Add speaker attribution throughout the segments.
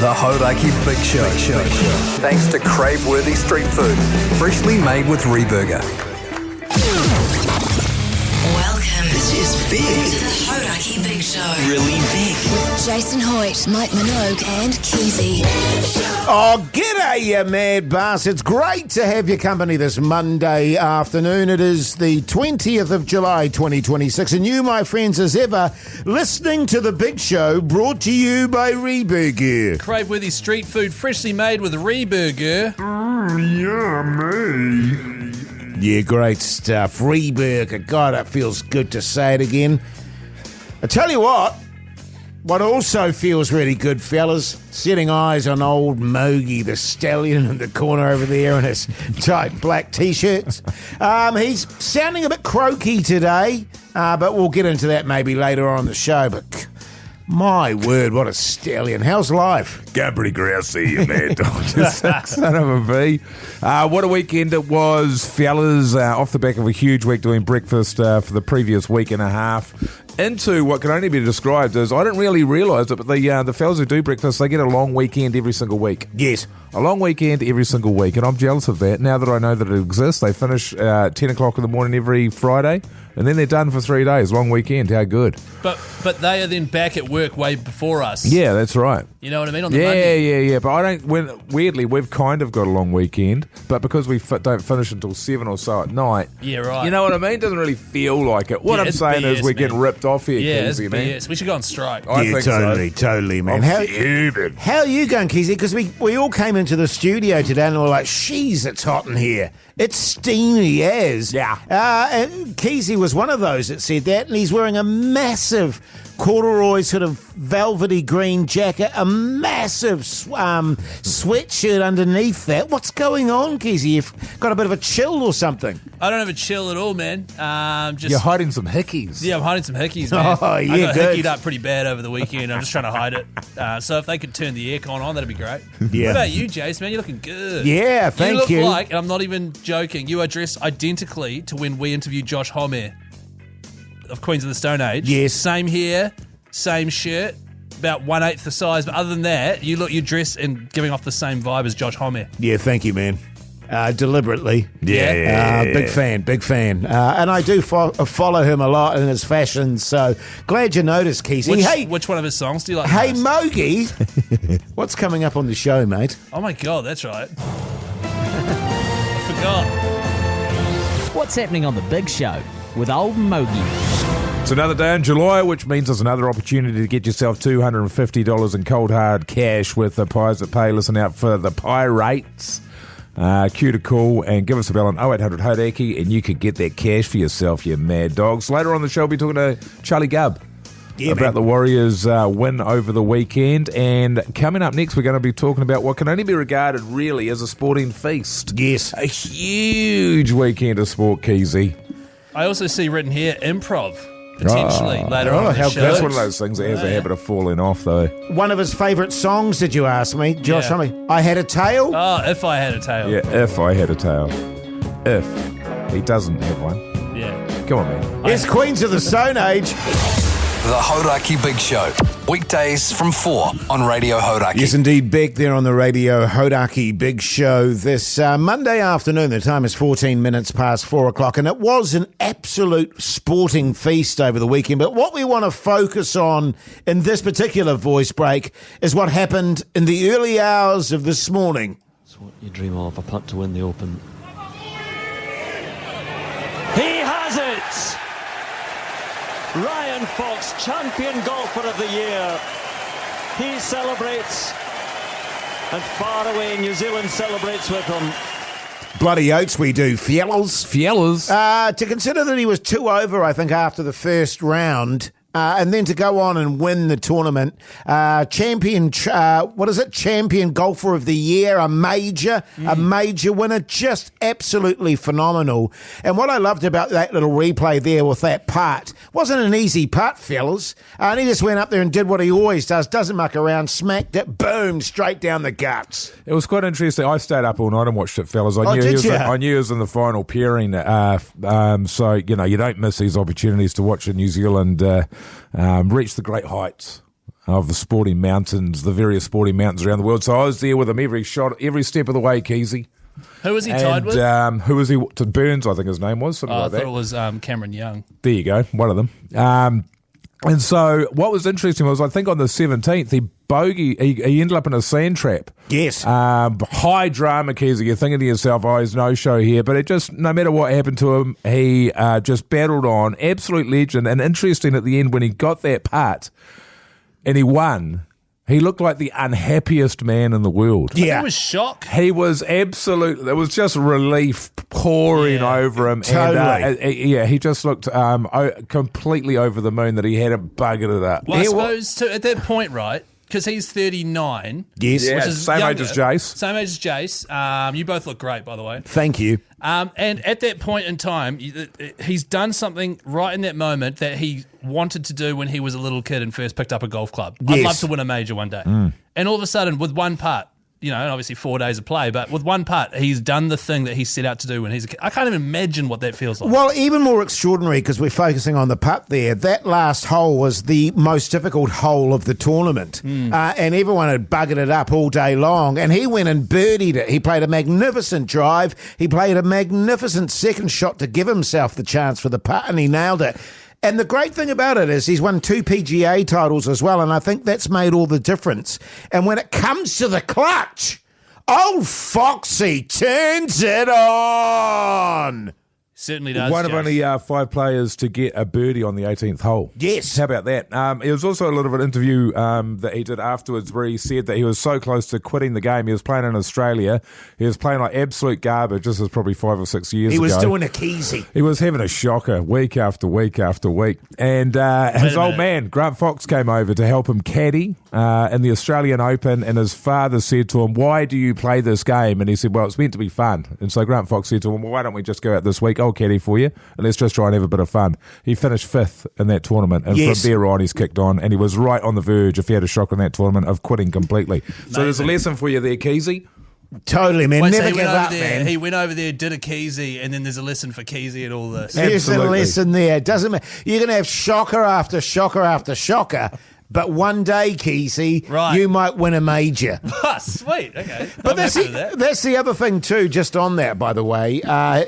Speaker 1: The Hauraki Big Show. Thanks to crave-worthy street food, freshly made with Reburger.
Speaker 2: Welcome.
Speaker 3: This is big.
Speaker 2: To the Hauraki Big Show.
Speaker 3: Really big.
Speaker 2: With Jason Hoyte, Minogue and Keyzie.
Speaker 4: Oh, g'day, you mad bastards. Great to have your company this Monday afternoon. It is the 20th of July, 2026, and you, my friends, as ever, listening to The Big Show, brought to you by Reburger.
Speaker 5: Crave-worthy street food, freshly made with Reburger.
Speaker 4: Yummy. Yeah, great stuff. Reburger. God, it feels good to say it again. I tell you what also feels really good, fellas, setting eyes on old Mogi, the stallion in the corner over there in his tight black T-shirts. He's sounding a bit croaky today, but we'll get into that maybe later on in the show. But my word, what a stallion. How's life?
Speaker 6: Going pretty grousey, you mad dog. Son of a V. What a weekend it was, fellas. Off the back of a huge week doing breakfast for the previous week and a half. Into what can only be described as, I didn't really realise it, but the fellas who do breakfast, they get a long weekend every single week.
Speaker 4: Yes.
Speaker 6: A long weekend every single week, and I'm jealous of that. Now that I know that it exists, they finish 10 o'clock in the morning every Friday, and then they're done for 3 days. Long weekend, how good.
Speaker 5: But they are then back at work way before us.
Speaker 6: Yeah, that's right.
Speaker 5: You know what I mean? On the Monday.
Speaker 6: Yeah. But I don't. Weirdly, we've kind of got a long weekend, but because we don't finish until 7 or so at night.
Speaker 5: Yeah, right.
Speaker 6: You know what I mean? Doesn't really feel like it. What I'm saying is we're getting ripped off here,
Speaker 5: yeah,
Speaker 6: Keyzie, man.
Speaker 5: BS. We should go on strike.
Speaker 6: I think
Speaker 4: totally, man. How are you going, Keyzie? Because we all came into the studio today and we were like, "Sheesh, it's hot in here. It's steamy as."
Speaker 6: Yeah.
Speaker 4: And Keyzie was one of those that said that, and he's wearing a massive corduroy sort of velvety green jacket, a massive sweatshirt underneath that. What's going on, Keyzie? You've got a bit of a chill or something?
Speaker 5: I don't have a chill at all, man.
Speaker 6: You're hiding some hickeys.
Speaker 5: Yeah, I'm hiding some hickeys, man.
Speaker 4: Oh, yeah,
Speaker 5: I got
Speaker 4: good.
Speaker 5: hickied up pretty bad over the weekend. I'm just trying to hide it. So if they could turn the aircon on, that'd be great.
Speaker 4: Yeah.
Speaker 5: What about you, Jace, man? You're looking good.
Speaker 4: Yeah, thank you.
Speaker 5: You look like, and I'm not even joking, you are dressed identically to when we interviewed Josh Homme of Queens of the Stone Age.
Speaker 4: Yes.
Speaker 5: Same hair, same shirt, about 1/8 the size. But other than that, you're dressed and giving off the same vibe as Josh Homme.
Speaker 4: Yeah, thank you, man. Deliberately.
Speaker 6: Yeah.
Speaker 4: Big fan. And I do follow him a lot in his fashion, so glad you noticed, Keyzie.
Speaker 5: Which one of his songs do you like?
Speaker 4: Hey,
Speaker 5: the most?
Speaker 4: Mogi, what's coming up on the show, mate?
Speaker 5: Oh my God, that's right. I forgot.
Speaker 7: What's happening on The Big Show with old Mogi?
Speaker 6: It's another day in July, which means there's another opportunity to get yourself $250 in cold hard cash with the Pies That Pay. Listen out for the Pirates. Cue to call and give us a bell on 0800 Hauraki, and you could get that cash for yourself, you mad dogs. Later on the show, we'll be talking to Charlie Gubb about the Warriors' win over the weekend. And coming up next, we're going to be talking about what can only be regarded really as a sporting feast.
Speaker 4: Yes.
Speaker 6: A huge weekend of sport, Keyzie.
Speaker 5: I also see written here improv. Potentially later on in the show.
Speaker 6: That's one of those things that has a habit of falling off, though.
Speaker 4: One of his favourite songs, did you ask me? Josh,
Speaker 5: Yeah.
Speaker 4: I Had a Tail?
Speaker 5: Oh, If I Had a Tail.
Speaker 6: Yeah, if I had a tail. If. He doesn't have one.
Speaker 5: Yeah.
Speaker 6: Come on, man.
Speaker 4: It's Queens of the Stone Age.
Speaker 1: The Hauraki Big Show. Weekdays from 4 on Radio Hauraki.
Speaker 4: Yes, indeed, back there on the Radio Hauraki Big Show this Monday afternoon. The time is 14 minutes past 4 o'clock, and it was an absolute sporting feast over the weekend. But what we want to focus on in this particular voice break is what happened in the early hours of this morning.
Speaker 8: It's what you dream of, a putt to win the Open. He has it! Ryan Fox, champion golfer of the year. He celebrates, and far away New Zealand celebrates with him.
Speaker 4: Bloody oats we do, fellas. To consider that he was 2 over, I think, after the first round, and then to go on and win the tournament. Champion golfer of the year, a major winner, just absolutely phenomenal. And what I loved about that little replay there with that putt, wasn't an easy putt, fellas. And he just went up there and did what he always does, doesn't muck around, smacked it, boom, straight down the guts.
Speaker 6: It was quite interesting. I stayed up all night and watched it, fellas. I knew he was in the final pairing. So, you know, you don't miss these opportunities to watch New Zealand reach the great heights. of the sporting mountains, the various sporting mountains around the world. So I was there with him every step of the way, Keyzie.
Speaker 5: Who was he tied with?
Speaker 6: Who was he? To Burns, I think his name was. Something
Speaker 5: I
Speaker 6: like
Speaker 5: thought
Speaker 6: that.
Speaker 5: it was Cameron Young.
Speaker 6: There you go, one of them. And so what was interesting was, I think on the 17th, he ended up in a sand trap.
Speaker 4: Yes.
Speaker 6: High drama, Keyzie. You're thinking to yourself, oh, he's no show here. But it just, no matter what happened to him, he just battled on. Absolute legend. And interesting at the end when he got that putt and he won, he looked like the unhappiest man in the world.
Speaker 5: Yeah. It was shock.
Speaker 6: He was absolutely, it was just relief pouring over him.
Speaker 4: Totally.
Speaker 6: And, he just looked completely over the moon that he hadn't buggered it up.
Speaker 5: Well, I suppose at that point, right, because he's 39.
Speaker 4: Yes.
Speaker 6: Yeah,
Speaker 5: which is
Speaker 6: same
Speaker 5: younger,
Speaker 6: age as Jace.
Speaker 5: Same age as Jace. You both look great, by the way.
Speaker 4: Thank you.
Speaker 5: And at that point in time, he's done something right in that moment that he wanted to do when he was a little kid and first picked up a golf club.
Speaker 4: Yes.
Speaker 5: I'd love to win a major one day. And all of a sudden, with one putt, and obviously 4 days of play, but with one putt, he's done the thing that he set out to do when he's a kid. I can't even imagine what that feels like.
Speaker 4: Well, even more extraordinary, because we're focusing on the putt there, that last hole was the most difficult hole of the tournament. And everyone had buggered it up all day long, and he went and birdied it. He played a magnificent drive. He played a magnificent second shot to give himself the chance for the putt, and he nailed it. And the great thing about it is he's won 2 PGA titles as well, and I think that's made all the difference. And when it comes to the clutch, old Foxy turns it on.
Speaker 5: Certainly does.
Speaker 6: One of
Speaker 5: Jace.
Speaker 6: only 5 players to get a birdie on the 18th hole.
Speaker 4: Yes.
Speaker 6: How about that? It was also a little bit of an interview that he did afterwards where he said that he was so close to quitting the game. He was playing in Australia. He was playing like absolute garbage. This was probably 5 or 6 years ago.
Speaker 4: He was doing a Keyzie.
Speaker 6: He was having a shocker week after week after week. And his old man, Grant Fox, came over to help him caddy in the Australian Open. And his father said to him, "Why do you play this game?" And he said, "Well, it's meant to be fun." And so Grant Fox said to him, "Well, why don't we just go out this week? I'll caddy for you and let's just try and have a bit of fun." He finished 5th in that tournament, and from there on he's kicked on, and he was right on the verge, if he had a shock in that tournament, of quitting completely. So there's a lesson for you there, Keyzie.
Speaker 4: Totally, man.
Speaker 5: Wait, so
Speaker 4: Never
Speaker 5: he
Speaker 4: give
Speaker 5: went over
Speaker 4: up,
Speaker 5: there,
Speaker 4: man.
Speaker 5: He went over there, did a Keyzie, and then there's a lesson for Keyzie and all this.
Speaker 4: There's a
Speaker 6: Absolutely.
Speaker 4: lesson there. Doesn't matter. You're going to have shocker after shocker after shocker, but one day, Keyzie,
Speaker 5: Right.
Speaker 4: you might win a major.
Speaker 5: Ah, sweet. Okay.
Speaker 4: But
Speaker 5: I'm happy with that.
Speaker 4: that's the other thing too, just on that, by the way,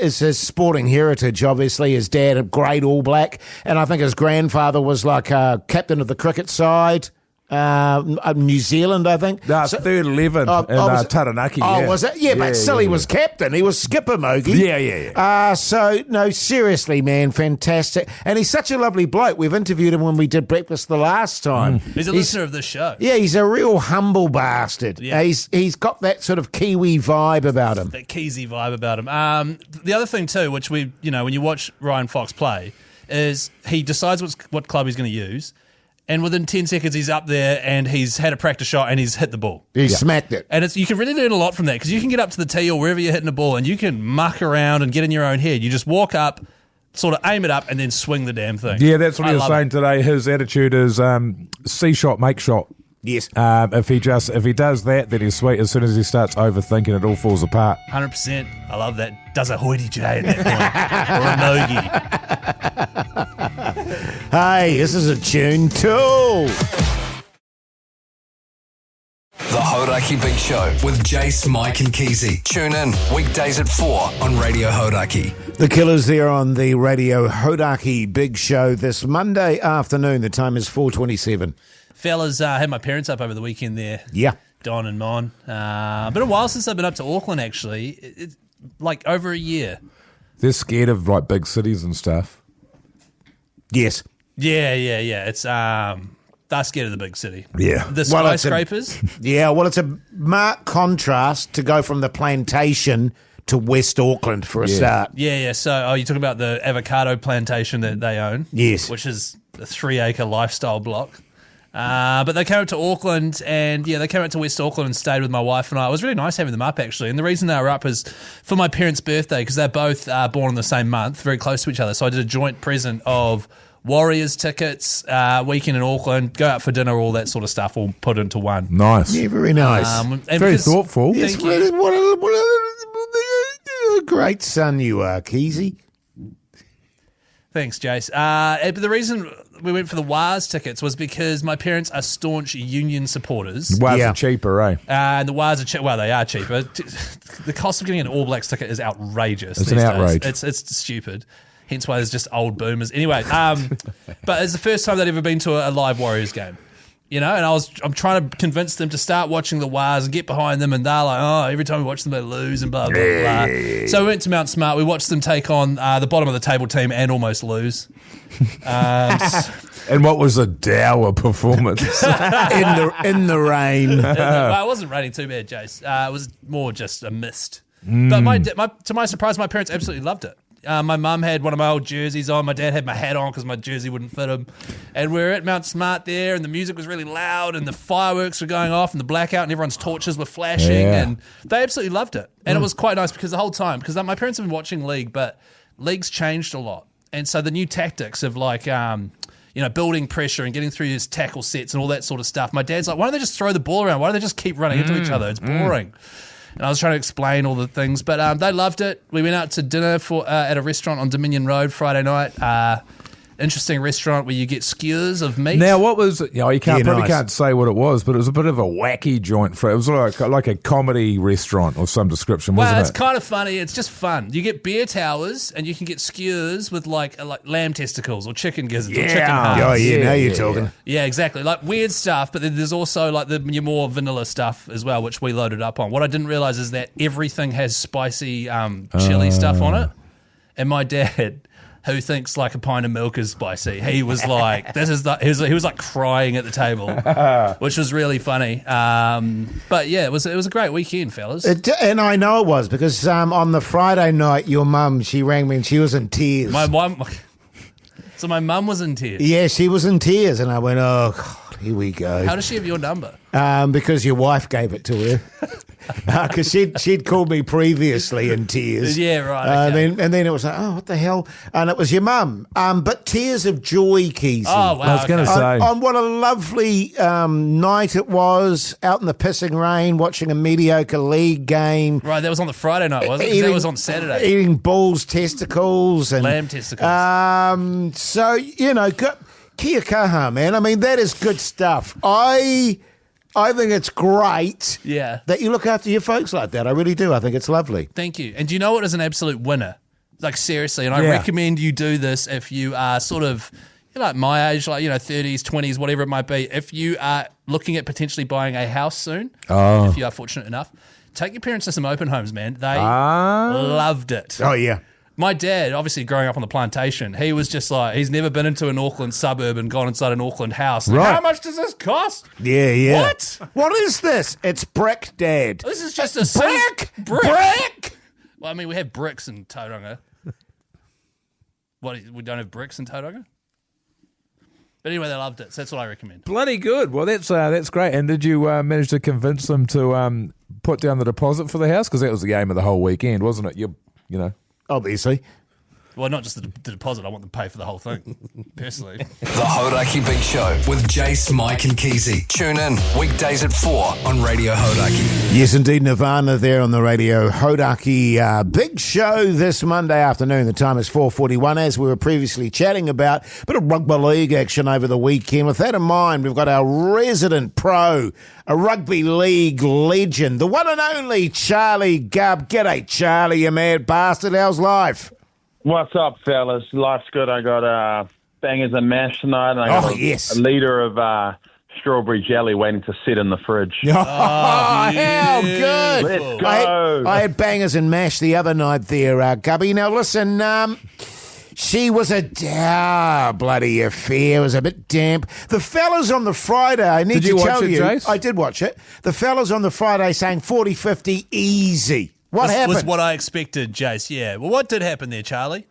Speaker 4: is his sporting heritage. Obviously, his dad, a great All Black, and I think his grandfather was like captain of the cricket side. New Zealand, I think.
Speaker 6: No, third 11 in Taranaki.
Speaker 4: Oh,
Speaker 6: yeah.
Speaker 4: was it? Yeah, but still, he was captain. He was skipper, Mogi.
Speaker 6: Yeah.
Speaker 4: So, no, seriously, man, fantastic. And he's such a lovely bloke. We've interviewed him when we did breakfast the last time.
Speaker 5: He's a listener of this show.
Speaker 4: Yeah, he's a real humble bastard.
Speaker 5: Yeah.
Speaker 4: He's got that sort of Kiwi vibe about him.
Speaker 5: That Keyzie vibe about him. The other thing too, which when you watch Ryan Fox play, is he decides what club he's going to use, and within 10 seconds he's up there and he's had a practice shot and he's hit the ball.
Speaker 4: He smacked it.
Speaker 5: And you can really learn a lot from that, because you can get up to the tee or wherever you're hitting the ball and you can muck around and get in your own head. You just walk up, sort of aim it up, and then swing the damn thing.
Speaker 6: Yeah, that's what
Speaker 5: I
Speaker 6: he was
Speaker 5: love
Speaker 6: saying
Speaker 5: it.
Speaker 6: today. His attitude is see shot, make shot.
Speaker 4: Yes.
Speaker 6: If he does that, then he's sweet. As soon as he starts overthinking, it all falls apart.
Speaker 5: 100%. I love that. Does a Hoyte J at that point. Or a Minogue.
Speaker 4: Hey, this is a tune too.
Speaker 1: The Hauraki Big Show with Jace, Mike and Keyzie. Tune in weekdays at 4 on Radio Hauraki.
Speaker 4: The Killers there on the Radio Hauraki Big Show this Monday afternoon. The time is 4:27.
Speaker 5: Fellas, had my parents up over the weekend there.
Speaker 4: Yeah.
Speaker 5: Don and Mon. Been a while since I've been up to Auckland, actually. It's like over a year.
Speaker 6: They're scared of like big cities and stuff.
Speaker 4: Yes.
Speaker 5: Yeah. It's they're scared of the big city.
Speaker 6: Yeah.
Speaker 5: The
Speaker 4: Well, it's
Speaker 5: skyscrapers.
Speaker 4: Yeah, well, it's a marked contrast to go from the plantation to West Auckland for a start.
Speaker 5: Yeah. So, you're talking about the avocado plantation that they own?
Speaker 4: Yes.
Speaker 5: Which is a 3-acre lifestyle block. But they came up to Auckland, and they came up to West Auckland and stayed with my wife and I. It was really nice having them up, actually. And the reason they were up is for my parents' birthday, because they're both born in the same month, very close to each other. So I did a joint present of Warriors tickets, weekend in Auckland, go out for dinner, all that sort of stuff, all put into one.
Speaker 6: Nice.
Speaker 4: Yeah, very nice.
Speaker 5: And
Speaker 6: Very
Speaker 5: because-
Speaker 6: thoughtful.
Speaker 5: Thank you.
Speaker 4: What a great son you are, Keyzie.
Speaker 5: Thanks, Jace. But the reason we went for the Wars tickets was because my parents are staunch Union supporters.
Speaker 6: Wars are cheaper, eh?
Speaker 5: And the Wars are well, they are cheaper. The cost of getting an All Blacks ticket is outrageous.
Speaker 6: It's an outrage.
Speaker 5: It's stupid. Hence why there's just old boomers. Anyway, but it's the first time they'd ever been to a live Warriors game. You know, and I'm trying to convince them to start watching the Wars and get behind them, and they're like, oh, every time we watch them, they lose and blah, blah, blah. So we went to Mount Smart. We watched them take on the bottom of the table team and almost lose.
Speaker 6: And what was a dour performance?
Speaker 4: in the rain.
Speaker 5: Well, it wasn't raining too bad, Jace. It was more just a mist. But to my surprise, my parents absolutely loved it. My mum had one of my old jerseys on. My dad had my hat on because my jersey wouldn't fit him. And we were at Mount Smart there, and the music was really loud, and the fireworks were going off, and the blackout, and everyone's torches were flashing, and they absolutely loved it. And it was quite nice because the whole time, because my parents have been watching League, but League's changed a lot. And so the new tactics of building pressure and getting through his tackle sets and all that sort of stuff. My dad's like, why don't they just throw the ball around? Why don't they just keep running into each other? It's boring. And I was trying to explain all the things, but they loved it. We went out to dinner at a restaurant on Dominion Road Friday night. Interesting restaurant where you get skewers of meat.
Speaker 6: Now, what was it? You can't say what it was, but it was a bit of a wacky joint. It was like a comedy restaurant of some description, wasn't it?
Speaker 5: Well, it's kind of funny. It's just fun. You get beer towers and you can get skewers with like lamb testicles or chicken gizzards or chicken hearts.
Speaker 4: Oh, yeah, now you're talking.
Speaker 5: Yeah, exactly. Like weird stuff, but then there's also like your more vanilla stuff as well, which we loaded up on. What I didn't realize is that everything has spicy chili stuff on it. And my dad, who thinks like a pint of milk is spicy, he was like, he was like crying at the table, which was really funny. But yeah, it was a great weekend, fellas.
Speaker 4: And I know it was because on the Friday night, your mum, she rang me and she was in tears.
Speaker 5: So my mum was in tears.
Speaker 4: Yeah, she was in tears, and I went, oh, God, here we go.
Speaker 5: How does she have your number?
Speaker 4: Because your wife gave it to her. Because she'd called me previously in tears.
Speaker 5: Yeah, right. Okay.
Speaker 4: And then it was like, oh, what the hell? And it was your mum. But tears of joy, Keyzie.
Speaker 5: Oh, wow.
Speaker 6: I was going to say.
Speaker 4: On what a lovely night it was, out in the pissing rain, watching a mediocre league game.
Speaker 5: Right, that was on the Friday night, wasn't it? That was on Saturday.
Speaker 4: Eating bulls' testicles. And
Speaker 5: lamb testicles.
Speaker 4: So, kia kaha, man. I mean, that is good stuff. I think it's great that you look after your folks like that. I really do. I think it's lovely.
Speaker 5: Thank you. And do you know what is an absolute winner? Like, seriously, and I recommend you do this if you are sort of like my age, like, 30s, 20s, whatever it might be. If you are looking at potentially buying a house soon, if you are fortunate enough, take your parents to some open homes, man. They loved it.
Speaker 4: Oh, yeah.
Speaker 5: My dad, obviously growing up on the plantation, he was just like, he's never been into an Auckland suburb and gone inside an Auckland house. Like, how much does this cost?
Speaker 4: Yeah.
Speaker 5: What?
Speaker 4: What is this? It's brick, Dad.
Speaker 5: This is just a
Speaker 4: brick.
Speaker 5: Well, I mean, we have bricks in Tauranga. What? We don't have bricks in Tauranga? But anyway, they loved it, so that's what I recommend.
Speaker 6: Bloody good. Well, that's great. And did you manage to convince them to put down the deposit for the house? Because that was the aim of the whole weekend, wasn't it? You know.
Speaker 4: Obviously.
Speaker 5: Well, not just the deposit. I want them to pay for the whole thing, personally.
Speaker 1: The Hauraki Big Show with Jace, Mike and Keyzie. Tune in weekdays at 4 on Radio Hauraki.
Speaker 4: Yes, indeed. Nirvana there on the Radio Hauraki Big Show this Monday afternoon. The time is 4:41, as we were previously chatting about. A bit of rugby league action over the weekend. With that in mind, we've got our resident pro, a rugby league legend, the one and only Charlie Gubb. G'day, Charlie, you mad bastard. How's life?
Speaker 3: What's up, fellas? Life's good. I got bangers and mash tonight, and I got a litre of strawberry jelly waiting to sit in the fridge.
Speaker 4: How good!
Speaker 3: Let's go.
Speaker 4: I had bangers and mash the other night there, Gubby. Now, listen, she was a bloody affair. It was a bit damp. The fellas on the Friday, I need to tell you.
Speaker 6: Jace?
Speaker 4: I did watch it. The fellas on the Friday saying 40-50 easy. What happened?
Speaker 5: Was what I expected, Jace, yeah. Well, what did happen there, Charlie?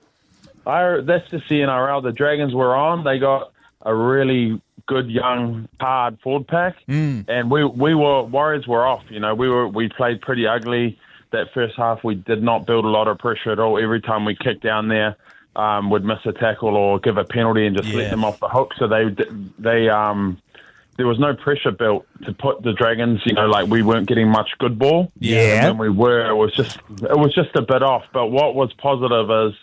Speaker 3: That's the CNRL. The Dragons were on. They got a really good, young, hard forward pack. And Warriors were off. We played pretty ugly that first half. We did not build a lot of pressure at all. Every time we kicked down there, would miss a tackle or give a penalty and just let them off the hook. So there was no pressure built to put the Dragons, we weren't getting much good ball.
Speaker 4: Yeah.
Speaker 3: And when we were, it was just a bit off. But what was positive is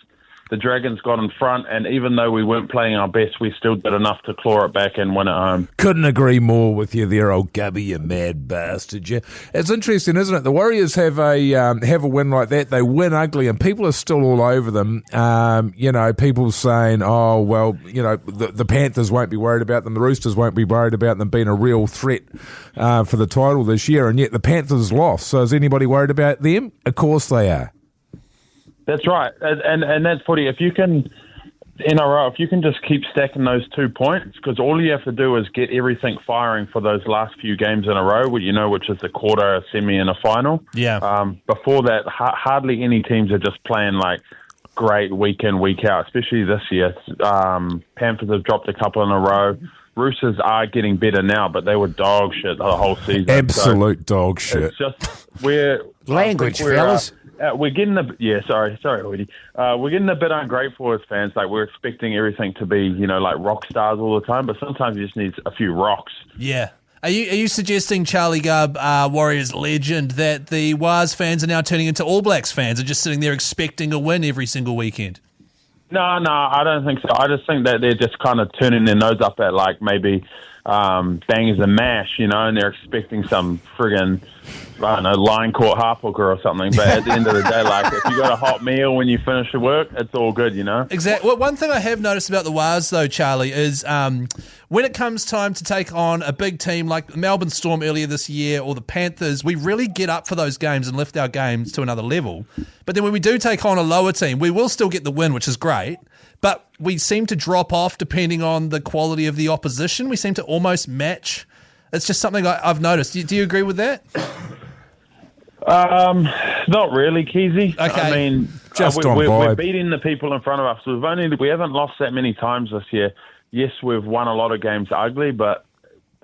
Speaker 3: the Dragons got in front, and even though we weren't playing our best, we still did enough to claw it back and win at home.
Speaker 6: Couldn't agree more with you there, old Gubby, you mad bastard. You. It's interesting, isn't it? The Warriors have a win like that. They win ugly, and people are still all over them. People saying, oh, well, the Panthers won't be worried about them. The Roosters won't be worried about them being a real threat for the title this year, and yet the Panthers lost. So is anybody worried about them? Of course they are.
Speaker 3: That's right, and that's pretty. If you can, in a row, if you can just keep stacking those 2 points, because all you have to do is get everything firing for those last few games in a row, which is the quarter, a semi, and a final.
Speaker 5: Yeah.
Speaker 3: Before that, hardly any teams are just playing like great week in, week out, especially this year. Panthers have dropped a couple in a row. Roosters are getting better now, but they were dog shit the whole season.
Speaker 6: Absolute dog shit.
Speaker 3: It's just we're
Speaker 4: fellas.
Speaker 3: We're getting sorry, Hoyte. We're getting a bit ungrateful as fans. Like, we're expecting everything to be, like rock stars all the time, but sometimes you just need a few rocks.
Speaker 5: Yeah. Are you suggesting, Charlie Gubb, Warriors legend, that the Wars fans are now turning into All Blacks fans and just sitting there expecting a win every single weekend?
Speaker 3: No, I don't think so. I just think that they're just kind of turning their nose up at, like, maybe bangers and mash, and they're expecting some friggin', I don't know, line court heartbreaker or something. But at the end of the day, like, if you got a hot meal when you finish your work, it's all good,
Speaker 5: Exactly. Well, one thing I have noticed about the Wars, though, Charlie, is when it comes time to take on a big team like the Melbourne Storm earlier this year or the Panthers, we really get up for those games and lift our games to another level. But then when we do take on a lower team, we will still get the win, which is great. But we seem to drop off depending on the quality of the opposition. We seem to almost match. It's just something I've noticed. Do you agree with that?
Speaker 3: Not really, Keyzie.
Speaker 5: Okay.
Speaker 3: I mean, we're beating the people in front of us. We haven't lost that many times this year. Yes, we've won a lot of games ugly, but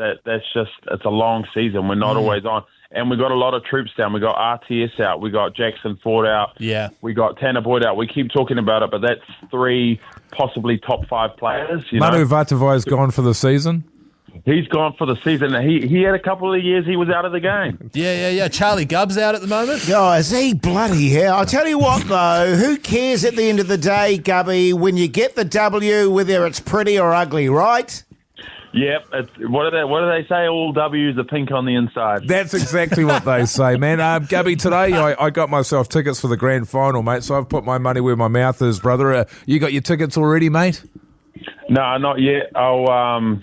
Speaker 3: it's a long season. We're not always on. And we got a lot of troops down. We got RTS out. We got Jackson Ford out.
Speaker 5: Yeah.
Speaker 3: We got Tanner Boyd out. We keep talking about it, but that's 3 possibly top 5 players.
Speaker 6: Manu Vatuvai's gone for the season.
Speaker 3: He's gone for the season. He had a couple of years he was out of the game.
Speaker 5: Yeah. Charlie Gubb's out at the moment.
Speaker 4: Oh, is he bloody hell? I'll tell you what, though. Who cares at the end of the day, Gubby, when you get the W, whether it's pretty or ugly, right?
Speaker 3: Yep. What do they say? All W's are pink on the inside.
Speaker 6: That's exactly what they say, man. Gubby, today I got myself tickets for the grand final, mate, so I've put my money where my mouth is, brother. You got your tickets already, mate?
Speaker 3: No, not yet. No,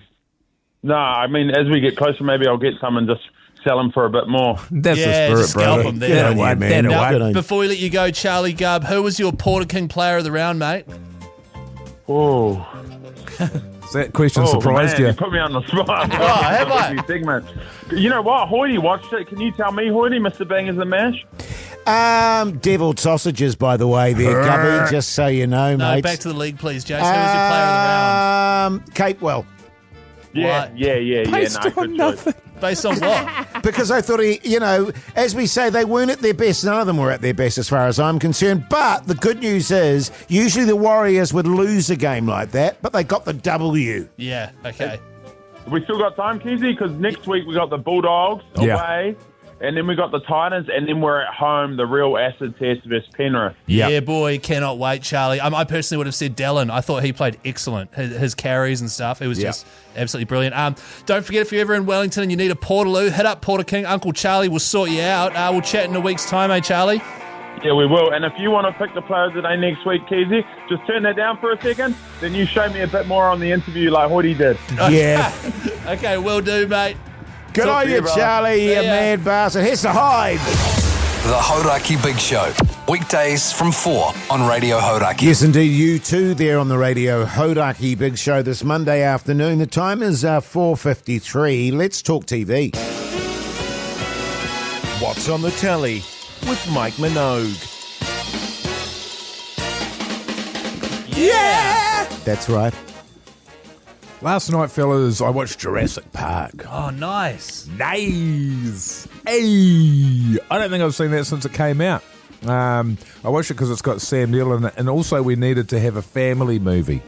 Speaker 3: I mean, as we get closer, maybe I'll get some and just sell them for a bit more.
Speaker 6: That's the spirit,
Speaker 5: just scalp
Speaker 6: brother.
Speaker 5: them there.
Speaker 6: Man.
Speaker 5: Before we let you go, Charlie Gubb, who was your Porter King player of the round, mate?
Speaker 3: Oh.
Speaker 6: That question surprised you.
Speaker 3: You put me on the spot.
Speaker 5: Have I?
Speaker 3: Segment. You know what? Hoyte watched it. Can you tell me, Hoyte, Mr. Bangers and Mash?
Speaker 4: Deviled sausages, by the way, there, Gubby, just so you know, mate.
Speaker 5: Back to the league, please, Jason. Who was your player of the round?
Speaker 4: Capewell.
Speaker 3: Yeah.
Speaker 6: Based on nothing.
Speaker 5: Based on what?
Speaker 4: Because I thought as we say, they weren't at their best. None of them were at their best as far as I'm concerned. But the good news is, usually the Warriors would lose a game like that, but they got the W.
Speaker 5: Yeah, okay.
Speaker 3: We still got time, Keyzie, because next week we got the Bulldogs away, and then we got the Titans, and then we're at home, the real acid test versus Penrith.
Speaker 5: Yeah, boy, cannot wait, Charlie. I personally would have said Dallin. I thought he played excellent. His carries and stuff, it was just absolutely brilliant. Don't forget, if you're ever in Wellington and you need a Portaloo, hit up Porter King. Uncle Charlie will sort you out. We'll chat in a week's time, Charlie?
Speaker 3: Yeah, we will. And if you want to pick the player of the day next week, Keyzie, just turn that down for a second, then you show me a bit more on the interview like Hoyte did.
Speaker 4: Yeah.
Speaker 5: Okay, will do, mate.
Speaker 4: Good on you, Charlie, you mad bastard. Here's the hide.
Speaker 1: The Hauraki Big Show. Weekdays from 4 on Radio Hauraki.
Speaker 4: Yes, indeed, you too there on the Radio Hauraki Big Show this Monday afternoon. The time is 4:53. Let's talk TV. What's on the telly with Mike Minogue. Yeah! That's right.
Speaker 6: Last night, fellas, I watched Jurassic Park.
Speaker 5: Oh, nice.
Speaker 6: Nice. Hey! I don't think I've seen that since it came out. I watched it because it's got Sam Neill in it, and also we needed to have a family movie.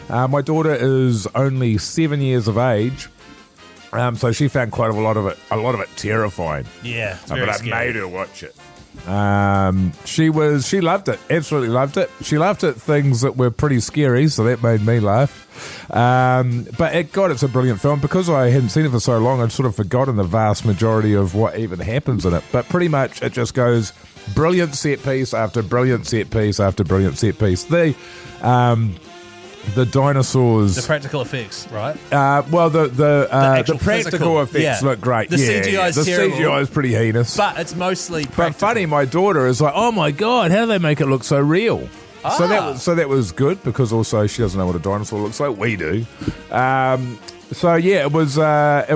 Speaker 6: My daughter is only 7 years of age, so she found quite a lot of it terrifying.
Speaker 5: Yeah, it's
Speaker 6: but
Speaker 5: very
Speaker 6: I
Speaker 5: scary.
Speaker 6: made her watch it. She loved it, absolutely loved it. She laughed at things that were pretty scary, so that made me laugh. But it's a brilliant film. Because I hadn't seen it for so long, I'd sort of forgotten the vast majority of what even happens in it. But pretty much it just goes brilliant set piece after brilliant set piece after brilliant set piece. The dinosaurs,
Speaker 5: the practical effects, right?
Speaker 6: The practical effects look great.
Speaker 5: The CGI is terrible.
Speaker 6: The CGI is pretty heinous,
Speaker 5: but it's mostly practical.
Speaker 6: But funny, my daughter is like, "Oh my god, how do they make it look so real?" So that was good, because also she doesn't know what a dinosaur looks like. We do. It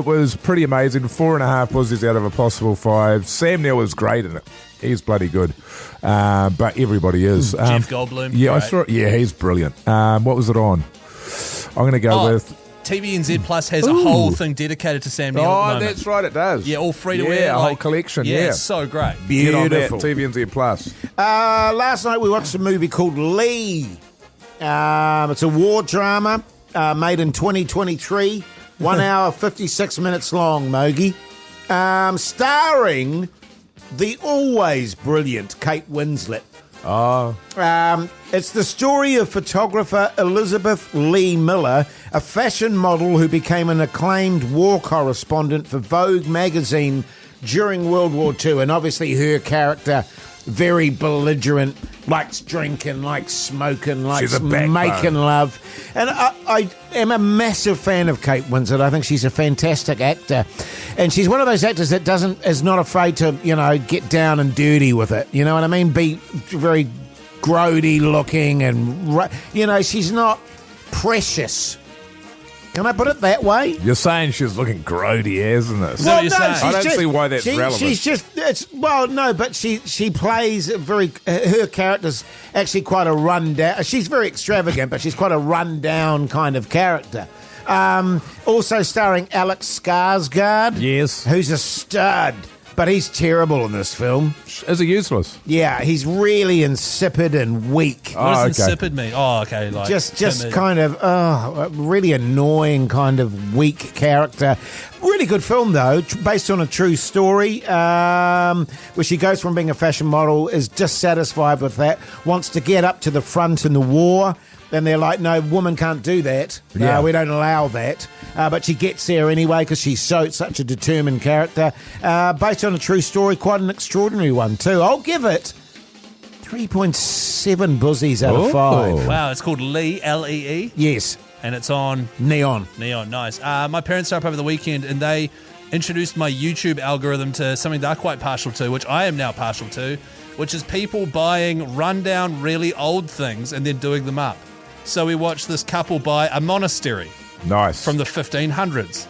Speaker 6: was pretty amazing. 4.5 buzzers out of a possible 5. Sam Neill was great in it. He's bloody good. But everybody is.
Speaker 5: Jeff Goldblum.
Speaker 6: Yeah,
Speaker 5: right.
Speaker 6: I saw it. Yeah, he's brilliant. What was it on? I'm going to go with...
Speaker 5: TVNZ Plus has a whole thing dedicated to Sam Neill.
Speaker 6: Oh, that's right, it does.
Speaker 5: Yeah, all free to wear.
Speaker 6: Yeah, a whole collection. Yeah,
Speaker 5: it's so great.
Speaker 4: Beautiful.
Speaker 6: Get on that, TVNZ Plus.
Speaker 4: Last night we watched a movie called Lee. It's a war drama made in 2023. 1 hour, 56 minutes long, Mogi. Starring the always brilliant Kate Winslet.
Speaker 6: Oh.
Speaker 4: It's the story of photographer Elizabeth Lee Miller, a fashion model who became an acclaimed war correspondent for Vogue magazine during World War II. And obviously her character, very belligerent, likes drinking, likes smoking, likes making love. And I am a massive fan of Kate Winslet. I think she's a fantastic actor. And she's one of those actors that is not afraid to, get down and dirty with it. You know what I mean? Be very grody looking and, she's not precious. Can I put it that way?
Speaker 6: You're saying she's looking grody, isn't it?
Speaker 5: Well, no,
Speaker 6: I don't see why that's relevant.
Speaker 4: She's just, but she plays her character's actually quite a rundown. She's very extravagant, but she's quite a rundown kind of character. Also starring Alex Skarsgård.
Speaker 6: Yes.
Speaker 4: Who's a stud. But he's terrible in this film.
Speaker 6: Is he useless?
Speaker 4: Yeah, he's really insipid and weak.
Speaker 5: What does insipid mean? Oh, okay. Like
Speaker 4: just kind of, a really annoying kind of weak character. Really good film, though, based on a true story, where she goes from being a fashion model, is dissatisfied with that, wants to get up to the front in the war. Then they're like, no, woman can't do that.
Speaker 6: Yeah.
Speaker 4: We don't allow that. But she gets there anyway because she's such a determined character. Based on a true story, quite an extraordinary one too. I'll give it 3.7 buzzies out of 5.
Speaker 5: Wow, it's called Lee, L-E-E?
Speaker 4: Yes.
Speaker 5: And it's on...
Speaker 4: Neon,
Speaker 5: nice. My parents are up over the weekend and they introduced my YouTube algorithm to something they're quite partial to, which I am now partial to, which is people buying rundown, really old things and then doing them up. So we watched this couple buy a monastery.
Speaker 6: Nice.
Speaker 5: From the 1500s.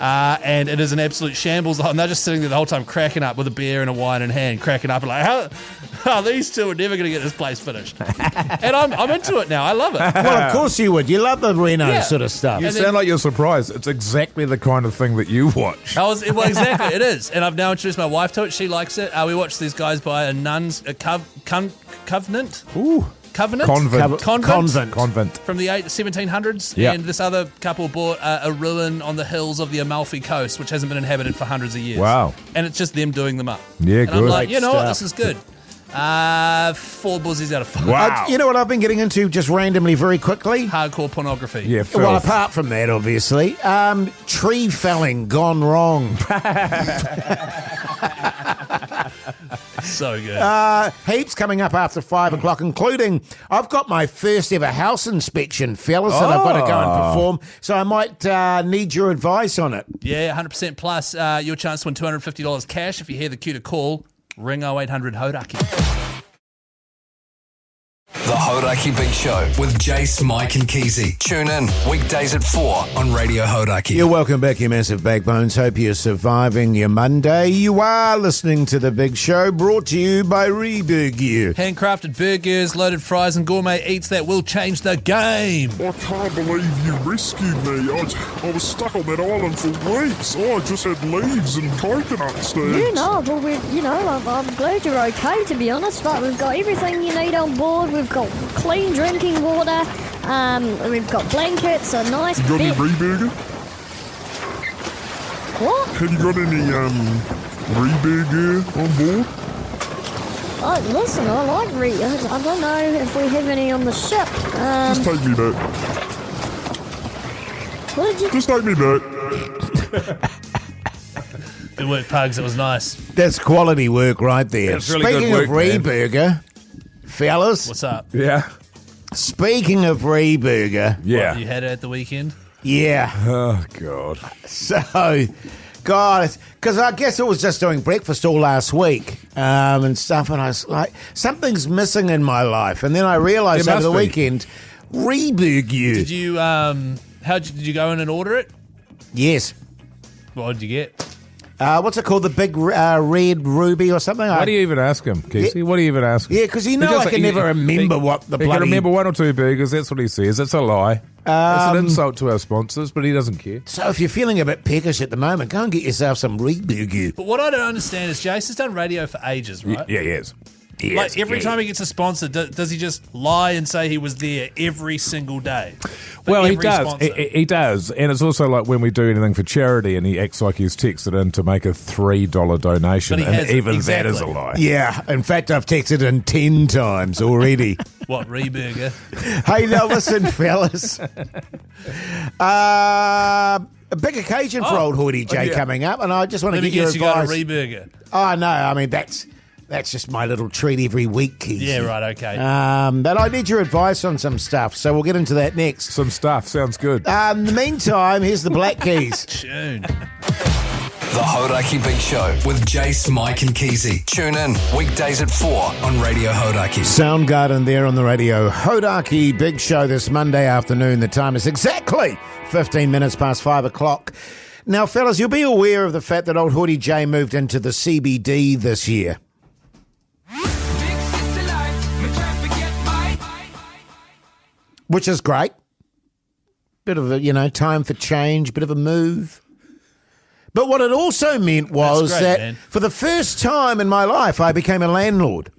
Speaker 5: And it is an absolute shambles. And they're just sitting there the whole time cracking up with a beer and a wine in hand, cracking up and like, how these two are never going to get this place finished. And I'm into it now. I love it.
Speaker 4: Well, of course you would. You love the Reno sort of stuff.
Speaker 6: You sound like you're surprised. It's exactly the kind of thing that you watch.
Speaker 5: Well, exactly. It is. And I've now introduced my wife to it. She likes it. We watched these guys buy a covenant.
Speaker 6: Ooh.
Speaker 5: Covenant?
Speaker 6: Convent.
Speaker 5: From the 1700s.
Speaker 6: Yeah.
Speaker 5: And this other couple bought a ruin on the hills of the Amalfi Coast, which hasn't been inhabited for hundreds of years.
Speaker 6: Wow.
Speaker 5: And it's just them doing them up.
Speaker 6: Yeah,
Speaker 5: and
Speaker 6: good.
Speaker 5: I'm like, you know what?
Speaker 4: Stuff.
Speaker 5: This is good. 4 buzzies out of 5.
Speaker 6: Wow.
Speaker 4: You know what I've been getting into just randomly very quickly?
Speaker 5: Hardcore pornography.
Speaker 6: Yeah, filth.
Speaker 4: Well, apart from that, obviously, tree felling gone wrong.
Speaker 5: So good.
Speaker 4: Heaps coming up after 5 o'clock, including I've got my first ever house inspection, fellas, that I've got to go and perform. So I might need your advice on it.
Speaker 5: Yeah, 100% plus your chance to win $250 cash if you hear the cue to call. Ring 0800 Hauraki.
Speaker 1: The Hauraki Big Show with Jace, Mike and Keyzie. Tune in weekdays at 4 on Radio Hauraki.
Speaker 4: You're welcome back, you massive backbones. Hope you're surviving your Monday. You are listening to The Big Show, brought to you by Reburger.
Speaker 5: Handcrafted burgers, loaded fries and gourmet eats that will change the game.
Speaker 9: I can't believe you rescued me. I was stuck on that island for weeks. I just had leaves and coconuts there.
Speaker 10: I'm glad you're okay, to be honest. But we've got everything you need on board. We've got clean drinking water. We've got blankets, a nice
Speaker 9: You got any Reburger?
Speaker 10: What?
Speaker 9: Have you got any Reburger on board?
Speaker 10: Listen, I like I don't know if we have any on the ship.
Speaker 9: Just take me back.
Speaker 10: What did you...
Speaker 9: Just take me back.
Speaker 5: Good work, Pugs. It was nice.
Speaker 4: That's quality work right there.
Speaker 6: That's really
Speaker 4: Speaking
Speaker 6: good work,
Speaker 4: of Reburger, fellas.
Speaker 5: What's up?
Speaker 6: Yeah.
Speaker 4: Speaking of Reburger,
Speaker 6: Yeah.
Speaker 5: What, you had it at the weekend?
Speaker 4: yeah.
Speaker 6: Oh, God.
Speaker 4: So, God, because I guess I was just doing breakfast all last week and stuff, and I was like, something's missing in my life. And then I realised
Speaker 6: There
Speaker 4: over the
Speaker 6: must be.
Speaker 4: weekend, Reburger.
Speaker 5: Did you did you go in and order it?
Speaker 4: Yes.
Speaker 5: What did you get?
Speaker 4: What's it called? The big red ruby or something?
Speaker 6: Why do you even ask him, Keyzie? What do you even ask him?
Speaker 4: Yeah, because I can never remember what the
Speaker 6: He
Speaker 4: bloody...
Speaker 6: can remember one or two burgers, that's what he says. It's a lie. It's an insult to our sponsors, but he doesn't care.
Speaker 4: So if you're feeling a bit peckish at the moment, go and get yourself some Reburger.
Speaker 5: But what I don't understand is Jason's done radio for ages, right?
Speaker 6: Yeah, yes.
Speaker 5: Like every time he gets a sponsor, does he just lie and say he was there every single day?
Speaker 6: Well, he
Speaker 5: every
Speaker 6: does.
Speaker 5: sponsor?
Speaker 6: He does. And it's also like when we do anything for charity and he acts like he's texted in to make a $3 donation.
Speaker 5: But he
Speaker 6: And
Speaker 5: hasn't,
Speaker 6: even
Speaker 5: exactly.
Speaker 6: that is a lie.
Speaker 4: Yeah, in fact, I've texted in 10 times already.
Speaker 5: What, Reburger?
Speaker 4: Hey, now listen, fellas. A big occasion for old Hoyte J coming up, and I just want to
Speaker 5: Let me
Speaker 4: get your
Speaker 5: guess, you got a
Speaker 4: advice.
Speaker 5: Reburger.
Speaker 4: Oh, no, I mean, that's just my little treat every week, Keyzie.
Speaker 5: Yeah, right, okay.
Speaker 4: But I need your advice on some stuff, so we'll get into that next.
Speaker 6: Some stuff. Sounds good.
Speaker 4: In the meantime, here's the Black Keys.
Speaker 5: Tune.
Speaker 1: The Hauraki Big Show with Jace, Mike and Keyzie. Tune in weekdays at 4 on Radio Hauraki.
Speaker 4: Soundgarden there on the Radio Hauraki Big Show this Monday afternoon. The time is exactly 15 minutes past 5 o'clock. Now, fellas, you'll be aware of the fact that old Hoyte J moved into the CBD this year. Which is great. Bit of a, time for change, bit of a move. But what it also meant was
Speaker 5: That's great,
Speaker 4: that
Speaker 5: man.
Speaker 4: for the first time in my life, I became a landlord.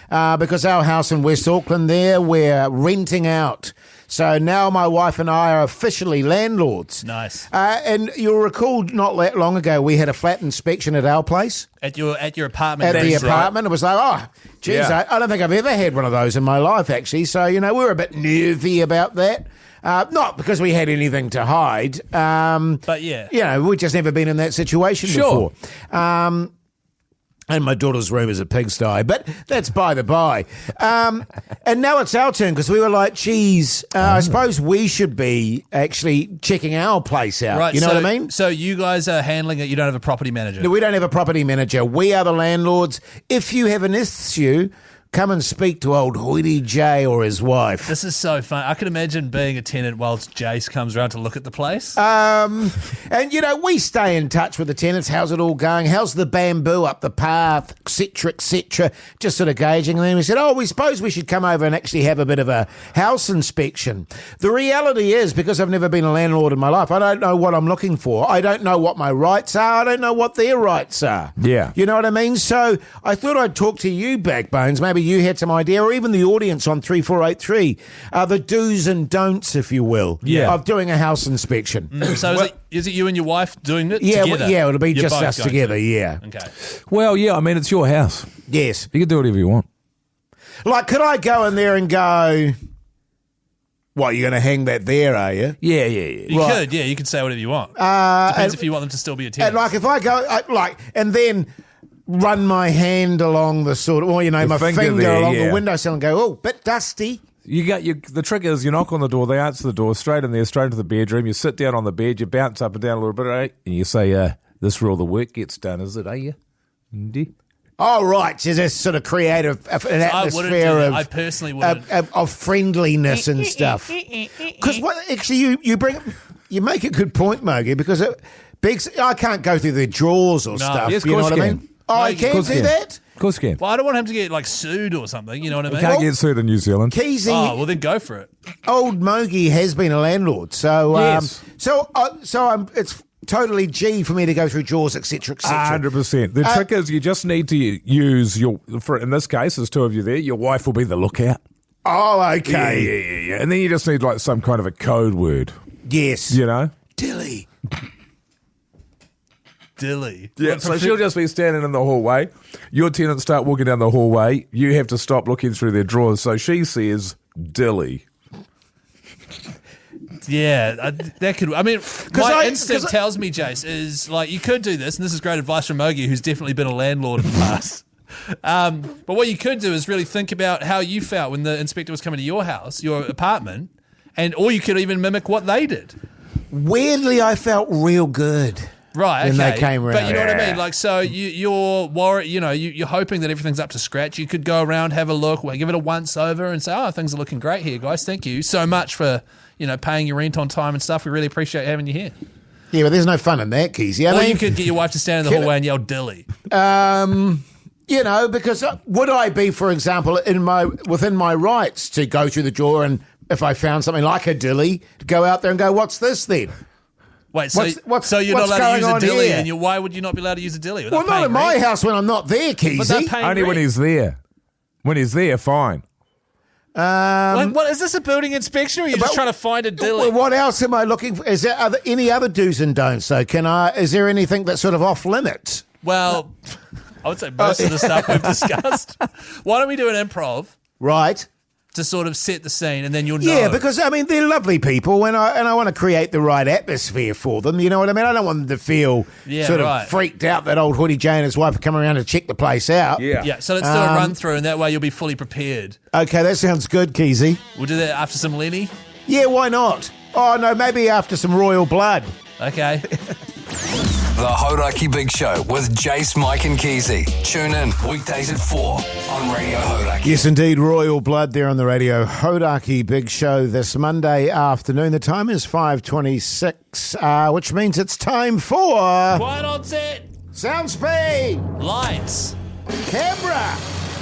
Speaker 4: Because our house in West Auckland there, we're renting out. So now my wife and I are officially landlords.
Speaker 5: Nice.
Speaker 4: And you'll recall not that long ago, we had a flat inspection at our place.
Speaker 5: At your apartment.
Speaker 4: At the
Speaker 5: That's right.
Speaker 4: apartment. It was like, oh, geez,
Speaker 6: Yeah.
Speaker 4: I don't think I've ever had one of those in my life, actually. So, we were a bit nervy about that. Not because we had anything to hide.
Speaker 5: But yeah.
Speaker 4: We've just never been in that situation
Speaker 6: Sure.
Speaker 4: before. And my daughter's room is a pigsty, but that's by the by. And now it's our turn because we were like, geez, I suppose we should be actually checking our place out.
Speaker 5: Right,
Speaker 4: You know
Speaker 5: so,
Speaker 4: what I mean?
Speaker 5: So you guys are handling it. You don't have a property manager.
Speaker 4: No, we don't have a property manager. We are the landlords. If you have an issue, come and speak to old Hoyte J or his wife.
Speaker 5: This is so fun. I can imagine being a tenant whilst Jace comes around to look at the place.
Speaker 4: And, we stay in touch with the tenants. How's it all going? How's the bamboo up the path, et cetera, just sort of gauging. And then we said, we suppose we should come over and actually have a bit of a house inspection. The reality is, because I've never been a landlord in my life, I don't know what I'm looking for. I don't know what my rights are. I don't know what their rights are.
Speaker 6: Yeah.
Speaker 4: You know what I mean? So I thought I'd talk to you, Backbones. Maybe you had some idea, or even the audience on 3483, the do's and don'ts, if you will, of doing a house inspection.
Speaker 5: So is it you and your wife doing it
Speaker 4: Yeah,
Speaker 5: together?
Speaker 4: it'll be
Speaker 5: You're
Speaker 4: just
Speaker 5: both
Speaker 4: us
Speaker 5: going
Speaker 4: together,
Speaker 5: to?
Speaker 4: yeah.
Speaker 5: Okay.
Speaker 6: Well, yeah, I mean, it's your house.
Speaker 4: Yes.
Speaker 6: You can do whatever you want.
Speaker 4: Like, could I go in there and go, what, you're going to hang that there, are you?
Speaker 6: Yeah.
Speaker 5: You
Speaker 4: Right.
Speaker 5: could, yeah, you could say whatever you want. Depends if you want them to still be a tenant.
Speaker 4: And like, if I go, and then run my hand along the sort of, my finger
Speaker 6: there,
Speaker 4: along
Speaker 6: yeah.
Speaker 4: the windowsill and go, bit dusty.
Speaker 6: The trick is you knock on the door, they answer the door, straight in there, straight into the bedroom. You sit down on the bed, you bounce up and down a little bit, and you say, this is where all the work gets done, is it, you? Indeed.
Speaker 4: Oh, right. So this sort of creative an
Speaker 5: I wouldn't do
Speaker 4: atmosphere
Speaker 5: that. I personally wouldn't.
Speaker 4: of friendliness and stuff. Because actually, you make a good point, Mogi, because I can't go through the drawers or stuff.
Speaker 6: Yes, of
Speaker 4: you know
Speaker 6: course
Speaker 4: what
Speaker 6: you
Speaker 4: I
Speaker 6: can.
Speaker 4: mean? Oh, I can do that?
Speaker 6: Of course you can.
Speaker 5: Well, I don't want him to get sued or something. You know what I mean?
Speaker 6: You can't get sued in New Zealand.
Speaker 4: Keyzie,
Speaker 5: Oh, well then go for it.
Speaker 4: old Mogi has been a landlord, so
Speaker 6: Yes.
Speaker 4: it's totally G for me to go through drawers, etc., etc.
Speaker 6: 100%. The trick is you just need to use in this case, there's two of you there, your wife will be the lookout.
Speaker 4: Oh, okay.
Speaker 6: Yeah. And then you just need some kind of a code word,
Speaker 4: Yes.
Speaker 6: you know?
Speaker 4: Dilly.
Speaker 5: Dilly.
Speaker 6: Yeah, so she'll just be standing in the hallway. Your tenants start walking down the hallway. You have to stop looking through their drawers. So she says, Dilly.
Speaker 5: Yeah, that could. I mean, my instinct tells me, Jace, is like you could do this, and this is great advice from Mogi, who's definitely been a landlord in the past. But what you could do is really think about how you felt when the inspector was coming to your house, your apartment, or you could even mimic what they did.
Speaker 4: Weirdly, I felt real good.
Speaker 5: Right,
Speaker 4: when they came around.
Speaker 5: But you know what I mean? Like, so you're worried, you're hoping that everything's up to scratch. You could go around, have a look, give it a once over and say, oh, things are looking great here, guys. Thank you so much for, paying your rent on time and stuff. We really appreciate having you here.
Speaker 4: Yeah, but there's no fun in that, Keyzie.
Speaker 5: Or you could get your wife to stand in the hallway and yell dilly.
Speaker 4: Because would I be, for example, within my rights to go through the drawer and if I found something like a dilly, to go out there and go, what's this then?
Speaker 5: Wait, so you're not allowed to use a dilly, and why would you not be allowed to use a dilly?
Speaker 4: Well, not in my house when I'm not there, Keyzie.
Speaker 6: Only when he's there. When he's there, fine.
Speaker 5: What is this, a building inspection, or are you just trying to find a dilly?
Speaker 4: What else am I looking for? Is there any other do's and don'ts? So is there anything that's sort of off limits?
Speaker 5: Well, I would say most of the stuff we've discussed. Why don't we do an improv?
Speaker 4: Right.
Speaker 5: To sort of set the scene, and then you'll know.
Speaker 4: Yeah, because, they're lovely people, and I want to create the right atmosphere for them, you know what I mean? I don't want them to feel of freaked out that old Hoodie Jay and his wife are coming around to check the place out.
Speaker 5: Yeah, so let's do a run-through, and that way you'll be fully prepared.
Speaker 4: Okay, that sounds good, Keyzie.
Speaker 5: We'll do that after some Lenny?
Speaker 4: Yeah, why not? Oh, no, maybe after some royal blood.
Speaker 5: Okay.
Speaker 1: The Hauraki Big Show with Jace, Mike and Keyzie. Tune in weekdays at 4 on Radio Hauraki.
Speaker 4: Yes, indeed, royal blood there on the Radio Hauraki Big Show this Monday afternoon. The time is 5:26, which means it's time for...
Speaker 5: Quiet on set.
Speaker 4: Sound speed.
Speaker 5: Lights.
Speaker 4: Camera.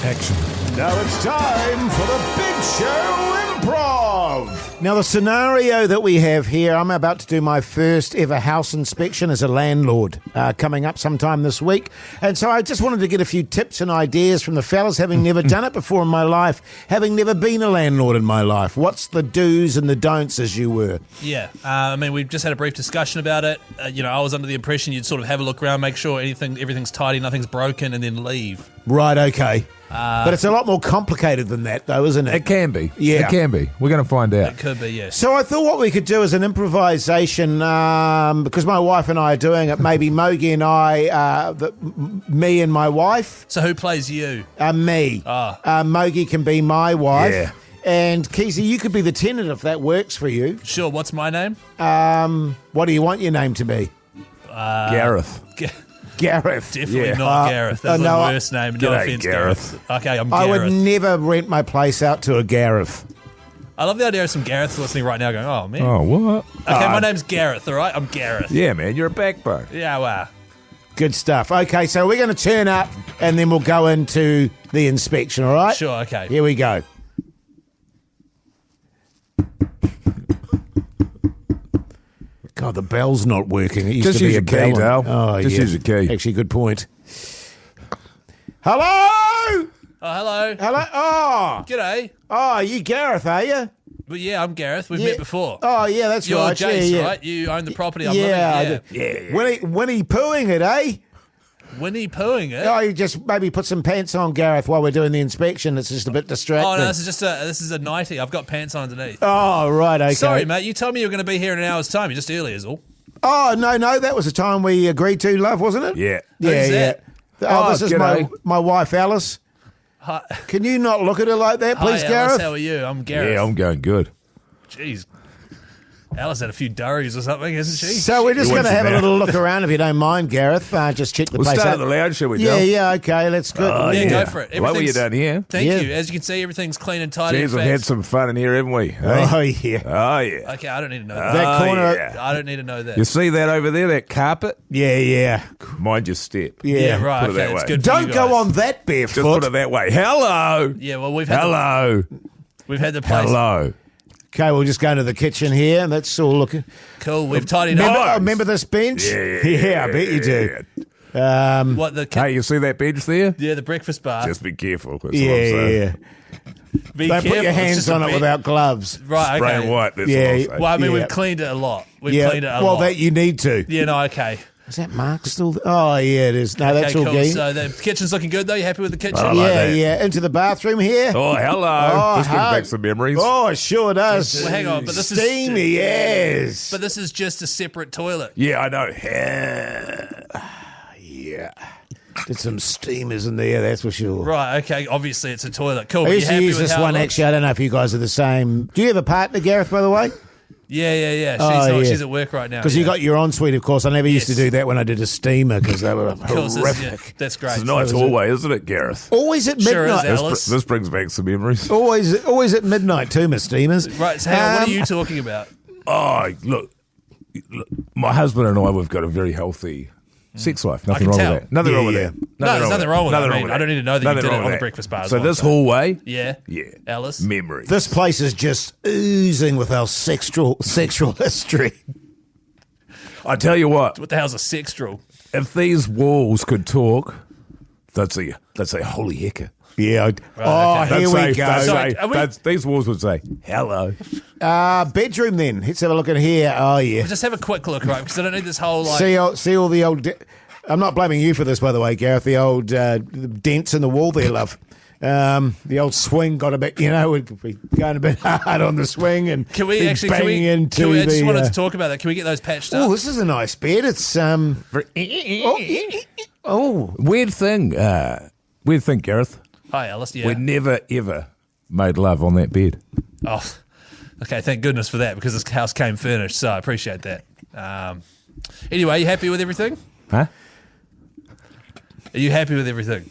Speaker 6: Action.
Speaker 4: Now it's time for the Big Show Improv. Now, the scenario that we have here, I'm about to do my first ever house inspection as a landlord coming up sometime this week. And so I just wanted to get a few tips and ideas from the fellas, having never done it before in my life, having never been a landlord in my life. What's the do's and the don'ts, as you were?
Speaker 5: Yeah. We've just had a brief discussion about it. I was under the impression you'd sort of have a look around, make sure everything's tidy, nothing's broken, and then leave.
Speaker 4: Right, okay. But it's a lot more complicated than that, though, isn't it?
Speaker 6: It can be.
Speaker 4: Yeah.
Speaker 6: It can be. We're going to find out.
Speaker 5: It could be, yes.
Speaker 4: So I thought what we could do is an improvisation, because my wife and I are doing it, maybe Mogi and I, me and my wife.
Speaker 5: So who plays you?
Speaker 4: Me.
Speaker 5: Oh.
Speaker 4: Mogi can be my wife.
Speaker 6: Yeah.
Speaker 4: And Keyzie, you could be the tenant if that works for you.
Speaker 5: Sure, what's my name?
Speaker 4: What do you want your name to be?
Speaker 6: Gareth.
Speaker 4: Gareth.
Speaker 5: Definitely not Gareth. That's the worst name. No offense, Gareth. Okay, I'm Gareth.
Speaker 4: I would never rent my place out to a Gareth.
Speaker 5: I love the idea of some Gareths listening right now going, oh, man.
Speaker 6: Oh, what?
Speaker 5: Okay, my name's Gareth, all right? I'm Gareth.
Speaker 6: Yeah, man, you're a backbone.
Speaker 5: Yeah, wow.
Speaker 4: Good stuff. Okay, so we're going to turn up and then we'll go into the inspection, all right?
Speaker 5: Sure, okay.
Speaker 4: Here we go. God, the bell's not working. It used
Speaker 6: Just
Speaker 4: to be
Speaker 6: use
Speaker 4: a
Speaker 6: your key,
Speaker 4: bell.
Speaker 6: Dale.
Speaker 4: Oh,
Speaker 6: Just
Speaker 4: yeah.
Speaker 6: use your key.
Speaker 4: Actually, good point. Hello?
Speaker 5: Oh, hello.
Speaker 4: Hello? Oh.
Speaker 5: G'day.
Speaker 4: Oh, you Gareth, are you?
Speaker 5: Well, yeah, I'm Gareth. We've met before.
Speaker 4: Oh, yeah, that's
Speaker 5: You're
Speaker 4: right.
Speaker 5: Jace,
Speaker 4: yeah.
Speaker 5: right? You own the property I'm
Speaker 4: Yeah,
Speaker 5: living
Speaker 4: yeah. Winnie pooing it, eh?
Speaker 5: Winnie pooing it?
Speaker 4: Oh, you just maybe put some pants on, Gareth, while we're doing the inspection. It's just a bit distracting.
Speaker 5: Oh, no, this is a nightie. I've got pants on underneath.
Speaker 4: Oh, right, okay.
Speaker 5: Sorry, mate. You told me you were going to be here in an hour's time. You're just early is all.
Speaker 4: Oh, no. That was the time we agreed to, love, wasn't it?
Speaker 6: Yeah.
Speaker 5: Who's that?
Speaker 4: Oh, this is my wife, Alice.
Speaker 5: Hi.
Speaker 4: Can you not look at her like that, please,
Speaker 5: Hi,
Speaker 4: Gareth?
Speaker 5: Alice, how are you? I'm Gareth.
Speaker 6: Yeah, I'm going good.
Speaker 5: Jeez. Alice had a few durries or something, hasn't she?
Speaker 4: So we're just going to have a little look around, if you don't mind, Gareth. Just check the
Speaker 6: We'll
Speaker 4: place
Speaker 6: start
Speaker 4: out.
Speaker 6: at the lounge, shall we,
Speaker 4: Yeah,
Speaker 6: Dale?
Speaker 4: yeah, okay, let's go.
Speaker 5: Yeah, go for it.
Speaker 6: What were you doing here?
Speaker 5: Thank you. As you can see, everything's clean and tidy.
Speaker 6: Jeez, we've had some fun in here, haven't we?
Speaker 4: Oh, yeah.
Speaker 6: Oh, yeah.
Speaker 5: Okay, I don't need to know that.
Speaker 4: That corner.
Speaker 6: Yeah.
Speaker 5: I don't need to know that.
Speaker 6: You see that over there, that carpet?
Speaker 4: Yeah.
Speaker 6: Mind your step.
Speaker 5: Yeah, right.
Speaker 6: Put it
Speaker 5: Okay,
Speaker 6: that
Speaker 5: it's
Speaker 6: way.
Speaker 5: good for you
Speaker 4: Don't go
Speaker 5: guys.
Speaker 4: on that barefoot.
Speaker 6: Just put it that way. Hello.
Speaker 5: Yeah, well, we've had
Speaker 6: Hello.
Speaker 5: we've had the place.
Speaker 6: Hello.
Speaker 4: Okay, we'll just go to the kitchen here, and that's all looking.
Speaker 5: Cool. We've tidied up.
Speaker 4: Remember this bench? Yeah, I bet you do.
Speaker 5: What the?
Speaker 6: Hey, you see that bench there?
Speaker 5: Yeah, the breakfast bar.
Speaker 6: Just be careful. That's what I'm saying.
Speaker 5: Be
Speaker 4: Don't put
Speaker 5: careful,
Speaker 4: your
Speaker 5: it's
Speaker 4: hands
Speaker 5: just a
Speaker 4: on it
Speaker 5: bit-
Speaker 4: without gloves.
Speaker 5: Right.
Speaker 6: Spray
Speaker 5: Okay.
Speaker 6: white. That's
Speaker 4: Yeah,
Speaker 6: what I'm saying.
Speaker 5: Well, I mean,
Speaker 4: Yeah.
Speaker 5: we've cleaned it a lot. We've
Speaker 4: Yeah,
Speaker 5: cleaned it a
Speaker 4: well,
Speaker 5: lot.
Speaker 4: that you need to.
Speaker 5: Yeah. No. Okay.
Speaker 4: Is that Mark still? Oh, yeah, it is. No, that's all
Speaker 5: cool.
Speaker 4: good.
Speaker 5: So the kitchen's looking good, though. You happy with the kitchen?
Speaker 4: Yeah. Into the bathroom here.
Speaker 6: Oh, hello. This brings back some memories.
Speaker 4: Oh, it sure does.
Speaker 5: Well, hang on, but this is
Speaker 4: steamy, yes.
Speaker 5: But this is just a separate toilet.
Speaker 6: Yeah, I know.
Speaker 4: Yeah. Did some steamers in there, that's for sure.
Speaker 5: Right, okay. Obviously, it's a toilet. Cool.
Speaker 4: I
Speaker 5: But
Speaker 4: used
Speaker 5: you
Speaker 4: to
Speaker 5: happy
Speaker 4: use
Speaker 5: with
Speaker 4: this
Speaker 5: how it
Speaker 4: one,
Speaker 5: looks?
Speaker 4: actually. I don't know if you guys are the same. Do you have a partner, Gareth, by the way?
Speaker 5: Yeah. She's at work right now.
Speaker 4: Because you got your ensuite, of course. I never used to do that when I did a steamer because they were horrific.
Speaker 5: That's great.
Speaker 6: It's a nice hallway, isn't it, Gareth?
Speaker 4: Always at midnight.
Speaker 5: Sure is, Alice.
Speaker 6: This brings back some memories.
Speaker 4: Always at midnight too, my steamers.
Speaker 5: Right, so hang on, what are you talking about?
Speaker 6: Oh, look, my husband and I, we've got a very healthy sex life. Nothing wrong with that. Nothing wrong with that.
Speaker 5: There's nothing wrong with that.
Speaker 6: Nothing wrong
Speaker 5: I don't need to know that you did it on the
Speaker 6: that.
Speaker 5: breakfast bar as
Speaker 6: So
Speaker 5: well,
Speaker 6: this hallway,
Speaker 5: Yeah. Alice?
Speaker 6: memories.
Speaker 4: This place is just oozing with our sexual history.
Speaker 6: I tell you what,
Speaker 5: What the hell's a sextral?
Speaker 6: if these walls could talk, they'd say holy hecker.
Speaker 4: Yeah.
Speaker 6: They'd
Speaker 4: Here we
Speaker 6: say-
Speaker 4: go.
Speaker 6: they'd say- these walls would say hello.
Speaker 4: Bedroom then. Let's have a look in here. Oh, yeah.
Speaker 5: Just have a quick look, right? Because I don't need this whole,
Speaker 4: See all the old... I'm not blaming you for this, by the way, Gareth. The old dents in the wall there, love. The old swing got a bit, we'd be going a bit hard on the swing and
Speaker 5: Can we
Speaker 4: be
Speaker 5: actually?
Speaker 4: banging into
Speaker 5: I just
Speaker 4: the,
Speaker 5: wanted to talk about that. Can we get those patched up?
Speaker 4: Oh, this is a nice bed. It's
Speaker 6: Weird thing, Gareth.
Speaker 5: Hi, Alice. Yeah.
Speaker 6: We never ever made love on that bed.
Speaker 5: Oh, okay. Thank goodness for that because this house came furnished, so I appreciate that. Anyway, you happy with everything?
Speaker 6: Huh?
Speaker 5: Are you happy with everything?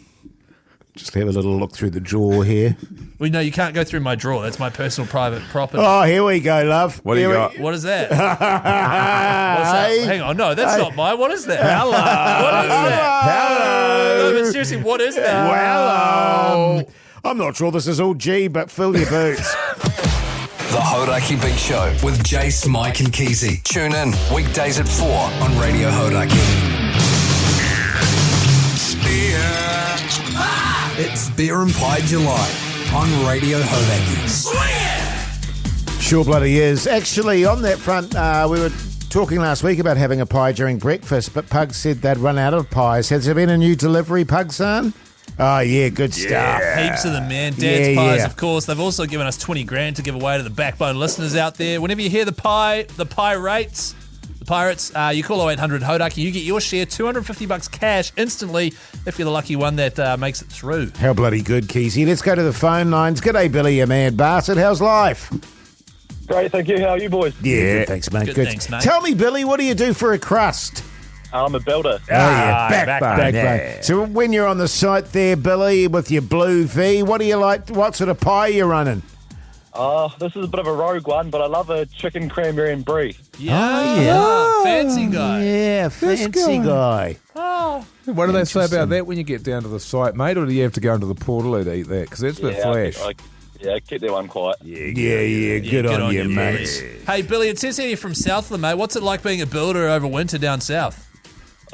Speaker 4: Just have a little look through the drawer here.
Speaker 5: Well, no, you can't go through my drawer. That's my personal private property.
Speaker 4: Oh, here we go, love.
Speaker 6: What do you got?
Speaker 5: What is that? What's that? Hang on, no, that's not mine. What is that?
Speaker 6: Hello.
Speaker 5: What is that?
Speaker 6: Hello.
Speaker 5: No, but seriously, what is that?
Speaker 6: Hello.
Speaker 4: I'm not sure this is all G, but fill your boots.
Speaker 1: The Hauraki Big Show with Jace, Mike and Keyzie. Tune in weekdays at 4 on Radio Hauraki. It's Beer and Pie July on Radio Hauraki.
Speaker 4: Sure bloody is. Actually, on that front, we were talking last week about having a pie during breakfast, but Pug said they'd run out of pies. Has there been a new delivery, Pug-san? Oh, yeah, good stuff.
Speaker 5: Heaps of them, man. Dad's pies,
Speaker 4: yeah.
Speaker 5: of course. They've also given us 20 grand to give away to the backbone listeners out there. Whenever you hear the pirates, you call 0800 Hauraki, you get your share, $250 cash instantly if you're the lucky one that makes it through.
Speaker 4: How bloody good, Keyzie. Let's go to the phone lines. G'day, Billy, you mad bastard. How's life?
Speaker 11: Great, thank you. How are you boys?
Speaker 4: Yeah, good, thanks, mate.
Speaker 5: Good, thanks, mate.
Speaker 4: Tell me, Billy, what do you do for a crust?
Speaker 11: I'm a builder.
Speaker 4: Backbone.
Speaker 6: Yeah.
Speaker 4: So when you're on the site there, Billy, with your blue V, what do you like? What sort of pie are you running?
Speaker 11: This is a bit of a rogue one, but I love a chicken cranberry and brie.
Speaker 5: Yeah. Fancy guy.
Speaker 4: Yeah, fancy guy.
Speaker 6: What do they say about that when you get down to the site, mate? Or do you have to go into the portal to eat that? Because that's a bit flash.
Speaker 11: Keep that one quiet.
Speaker 4: Yeah, good on you, mate.
Speaker 5: Hey, Billy, it says here you're from Southland, mate. What's it like being a builder over winter down south?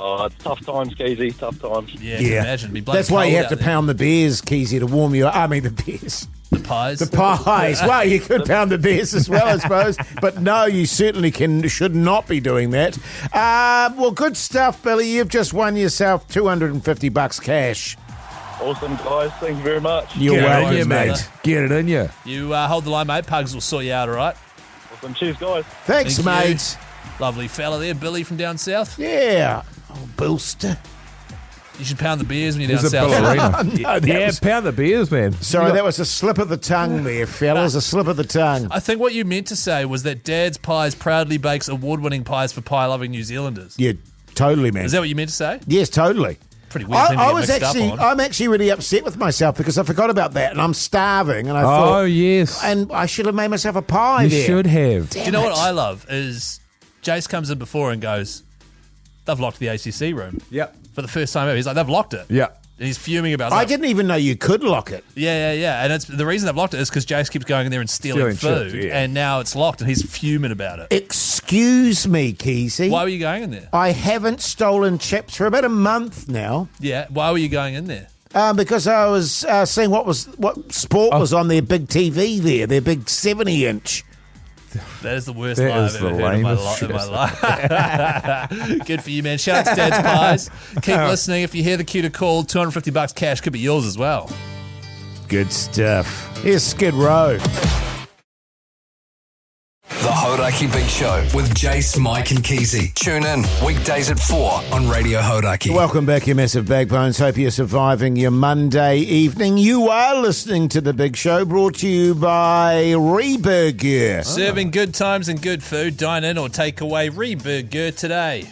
Speaker 11: It's tough times, Keyzie, tough times.
Speaker 5: Yeah, I can imagine. It'd be bloody
Speaker 4: That's why you
Speaker 5: cold
Speaker 4: have to
Speaker 5: out there.
Speaker 4: pound the beers, Keyzie, to warm you up. I mean, the beers.
Speaker 5: The pies.
Speaker 4: The pies. Well, you could pound the beers as well, I suppose. But no, you certainly should not be doing that. Well, good stuff, Billy. You've just won yourself $250 cash.
Speaker 11: Awesome, guys. Thank you very much.
Speaker 4: You're
Speaker 6: Get it in
Speaker 4: welcome,
Speaker 6: you,
Speaker 4: mate.
Speaker 6: mate. Get it in you.
Speaker 5: You hold the line, mate. Pugs will sort you out, all right?
Speaker 11: Awesome. Cheers, guys.
Speaker 4: Thanks,
Speaker 5: Thank you.
Speaker 4: mate.
Speaker 5: Lovely fella there, Billy from down south.
Speaker 4: Yeah. Oh, Bilster.
Speaker 5: You should pound the beers when you're down
Speaker 6: There's a
Speaker 5: south.
Speaker 6: ballerina. Pound the beers, man.
Speaker 4: Sorry, that was a slip of the tongue there, fellas. A slip of the tongue.
Speaker 5: I think what you meant to say was that Dad's Pies proudly bakes award-winning pies for pie-loving New Zealanders.
Speaker 4: Yeah, totally, man.
Speaker 5: Is that what you meant to say?
Speaker 4: Yes, totally.
Speaker 5: Pretty weird thing to get mixed up on.
Speaker 4: I'm actually really upset with myself because I forgot about that and I'm starving and I thought,
Speaker 6: Oh, yes.
Speaker 4: and I should have made myself a pie
Speaker 6: You
Speaker 4: there.
Speaker 6: should have.
Speaker 5: Do you know what I love is Jace comes in before and goes, they've locked the ACC room.
Speaker 6: Yep.
Speaker 5: For the first time ever. He's like, they've locked it.
Speaker 6: Yeah.
Speaker 5: And he's fuming about it.
Speaker 4: I didn't even know you could lock it.
Speaker 5: Yeah. And it's the reason they've locked it is because Jace keeps going in there and stealing
Speaker 6: Stealing
Speaker 5: food.
Speaker 6: chips, yeah.
Speaker 5: And now it's locked and he's fuming about it.
Speaker 4: Excuse me, Keyzie.
Speaker 5: Why were you going in there?
Speaker 4: I haven't stolen chips for about a month now.
Speaker 5: Yeah. Why were you going in there?
Speaker 4: Because I was seeing what sport was on their big TV there, their big 70-inch
Speaker 5: That is the worst
Speaker 6: That
Speaker 5: lie
Speaker 6: is
Speaker 5: I've
Speaker 6: the
Speaker 5: ever heard in my life. Good for you, man. Shout out to Dad's Pies. Keep listening. If you hear the cue to call, $250 cash could be yours as well.
Speaker 4: Good stuff. Here's Skid Row.
Speaker 1: The Hauraki Big Show with Jace, Mike and Keyzie. Tune in weekdays at 4 on Radio Hauraki.
Speaker 4: Welcome back, you massive backbones. Hope you're surviving your Monday evening. You are listening to The Big Show, brought to you by Reburger.
Speaker 5: Serving good times and good food. Dine in or take away. Reburger today.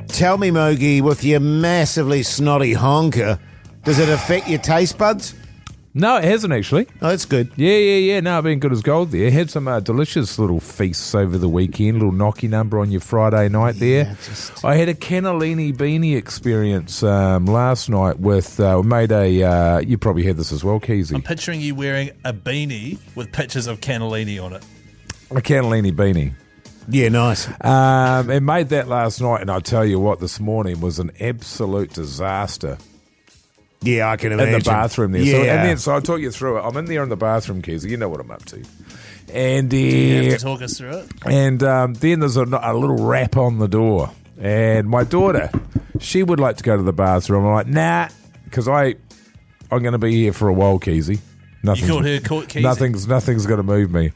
Speaker 4: Tell me, Mogi, with your massively snotty honker, does it affect your taste buds?
Speaker 6: No, it hasn't actually.
Speaker 4: Oh, that's good.
Speaker 6: Yeah. No, been good as gold there. Had some delicious little feasts over the weekend. Little knocky number on your Friday night there. I had a cannellini beanie experience last night with, made a, you probably had this as well, Keyzie.
Speaker 5: I'm picturing you wearing a beanie with pictures of cannellini on it.
Speaker 6: A cannellini beanie.
Speaker 4: Yeah, nice.
Speaker 6: And made that last night, and I tell you what, this morning was an absolute disaster.
Speaker 4: Yeah, I can imagine.
Speaker 6: In the bathroom there.
Speaker 4: Yeah.
Speaker 6: So I'll talk you through it. I'm in there in the bathroom, Keyzie. You know what I'm up to. And
Speaker 5: you have to talk us through it.
Speaker 6: And then there's a little rap on the door. And my daughter, she would like to go to the bathroom. I'm like, nah, because I'm going to be here for a while, Keyzie.
Speaker 5: You called her Keyzie?
Speaker 6: Nothing's going to move me.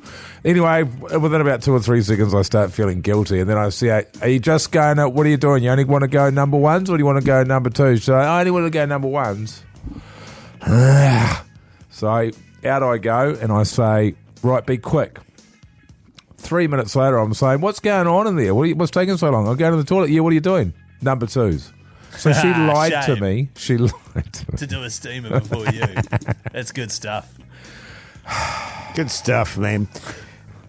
Speaker 6: Anyway, within about 2 or 3 seconds, I start feeling guilty. And then I say, are you just going, what are you doing? You only want to go number ones or do you want to go number twos? So I only want to go number ones. So out I go and I say, right, be quick. 3 minutes later, I'm saying, what's going on in there? What's taking so long? I'm going to the toilet. Yeah, what are you doing? Number twos. So she lied to me. She lied to me.
Speaker 5: To do a steamer before you. That's good stuff.
Speaker 4: Good stuff, man.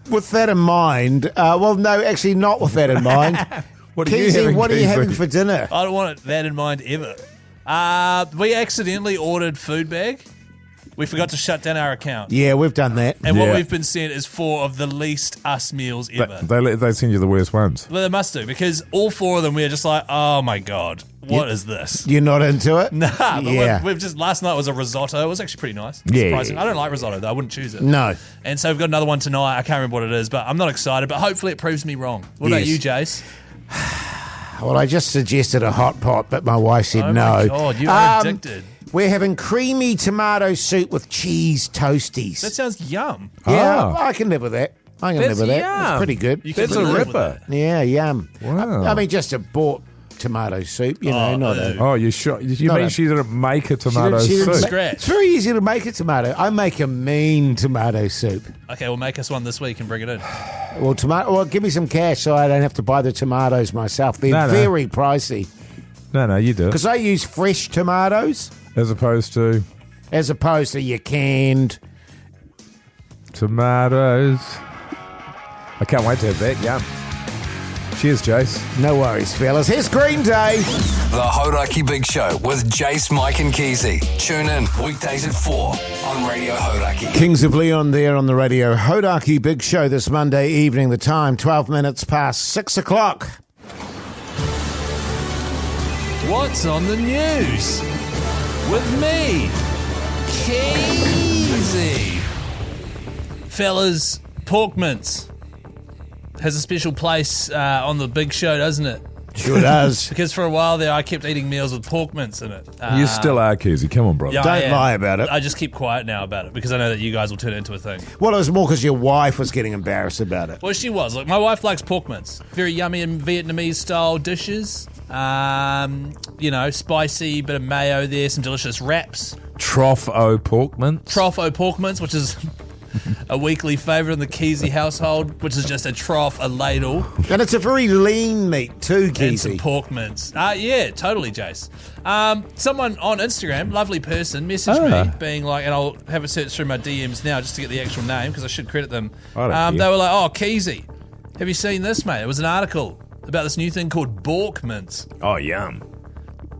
Speaker 4: With that in mind, well, no, actually not with that in mind.
Speaker 6: What are
Speaker 4: Keyzie, what are you having for dinner?
Speaker 5: I don't want that in mind ever. We accidentally ordered food bag. We forgot to shut down our account.
Speaker 4: Yeah, we've done that.
Speaker 5: And what we've been sent is 4 of the least us meals ever.
Speaker 6: They send you the worst ones.
Speaker 5: Well, they must do, because all 4 of them, we're just like, oh my God, what is this?
Speaker 4: You're not into it?
Speaker 5: Nah, but we've just, last night was a risotto. It was actually pretty nice. Surprising. I don't like risotto, though. I wouldn't choose it.
Speaker 4: No.
Speaker 5: And so we've got another one tonight. I can't remember what it is, but I'm not excited, but hopefully it proves me wrong. What about you, Jace?
Speaker 4: Well, I just suggested a hot pot, but my wife said no.
Speaker 5: Oh my God, you are addicted.
Speaker 4: We're having creamy tomato soup with cheese toasties.
Speaker 5: That sounds yum.
Speaker 4: Yeah, I can live with that. I can live with that.
Speaker 6: Yum.
Speaker 4: It's pretty good.
Speaker 6: That's a ripper.
Speaker 4: Yeah, yum.
Speaker 6: Wow.
Speaker 4: I mean, just a bought tomato soup, not a...
Speaker 6: Oh, you sure? You mean she didn't make a tomato soup?
Speaker 5: Scratch.
Speaker 4: It's very easy to make a tomato. I make a mean tomato soup.
Speaker 5: Okay, we'll make us one this week and bring it in.
Speaker 4: Well, give me some cash so I don't have to buy the tomatoes myself. They're very pricey.
Speaker 6: No, you do it.
Speaker 4: Because I use fresh tomatoes.
Speaker 6: As opposed to
Speaker 4: your canned
Speaker 6: tomatoes. I can't wait to have that. Yum. Cheers, Jace.
Speaker 4: No worries, fellas. Here's Green Day.
Speaker 1: The Hauraki Big Show with Jace, Mike and Keyzie. Tune in weekdays at 4 on Radio Hauraki.
Speaker 4: Kings of Leon there on the Radio Hauraki Big Show this Monday evening. The time, 12 minutes past 6 o'clock.
Speaker 5: What's on the news? With me, Keyzie. Fellas, pork mince has a special place on the Big Show, doesn't it?
Speaker 4: Sure does.
Speaker 5: Because for a while there, I kept eating meals with pork mince in it.
Speaker 6: You still are, Keyzie. Come on, brother.
Speaker 5: Yeah,
Speaker 4: Don't lie about it.
Speaker 5: I just keep quiet now about it because I know that you guys will turn it into a thing.
Speaker 4: Well, it was more because your wife was getting embarrassed about it.
Speaker 5: Well, she was. Look, my wife likes pork mince. Very yummy and Vietnamese-style dishes. Spicy, bit of mayo there, some delicious wraps.
Speaker 6: Trough-o pork mince.
Speaker 5: Trough-o pork mince, which is a weekly favourite in the Keyzie household, which is just a trough, a ladle.
Speaker 4: And it's a very lean meat too, Keyzie.
Speaker 5: And some pork mince. Yeah, totally, Jace. Someone on Instagram, lovely person, messaged me being like, and I'll have a search through my DMs now just to get the actual name because I should credit them. They were like, oh, Keyzie, have you seen this, mate? It was an article about this new thing called Bork mince.
Speaker 6: Oh, yum.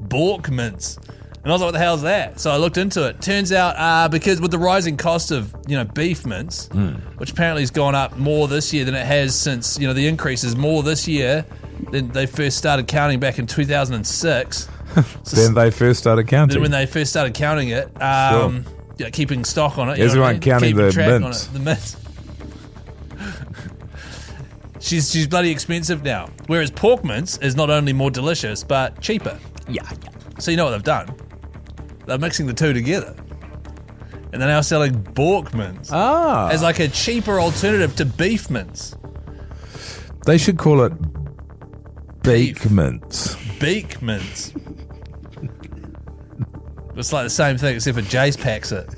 Speaker 5: Bork mince. And I was like, what the hell is that? So I looked into it. Turns out because with the rising cost of, beef mince, which apparently has gone up more this year than it has since, the increases more this year Then they first started counting back in 2006.
Speaker 6: Then they first started counting.
Speaker 5: Then when they first started counting it, keeping stock on it.
Speaker 6: Everyone counting
Speaker 5: keeping
Speaker 6: the
Speaker 5: track
Speaker 6: mints.
Speaker 5: on it, the mints. She's bloody expensive now. Whereas pork mince is not only more delicious, but cheaper.
Speaker 6: Yeah.
Speaker 5: So you know what they've done? They're mixing the two together. And they're now selling pork mince as like a cheaper alternative to beef mince.
Speaker 6: They should call it beak mince.
Speaker 5: Beak mince. It's like the same thing except for Jace packs it.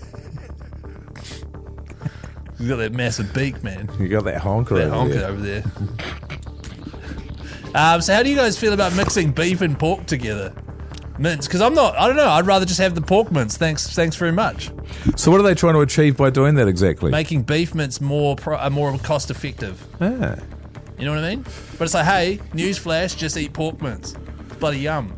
Speaker 5: You got that massive beak, man.
Speaker 6: You got that honker
Speaker 5: over there. So how do you guys feel about mixing beef and pork together? Mince, because I don't know. I'd rather just have the pork mince. Thanks very much.
Speaker 6: So what are they trying to achieve by doing that exactly?
Speaker 5: Making beef mince more cost effective.
Speaker 6: Ah.
Speaker 5: You know what I mean? But it's like, hey, newsflash, just eat pork mince. Bloody yum.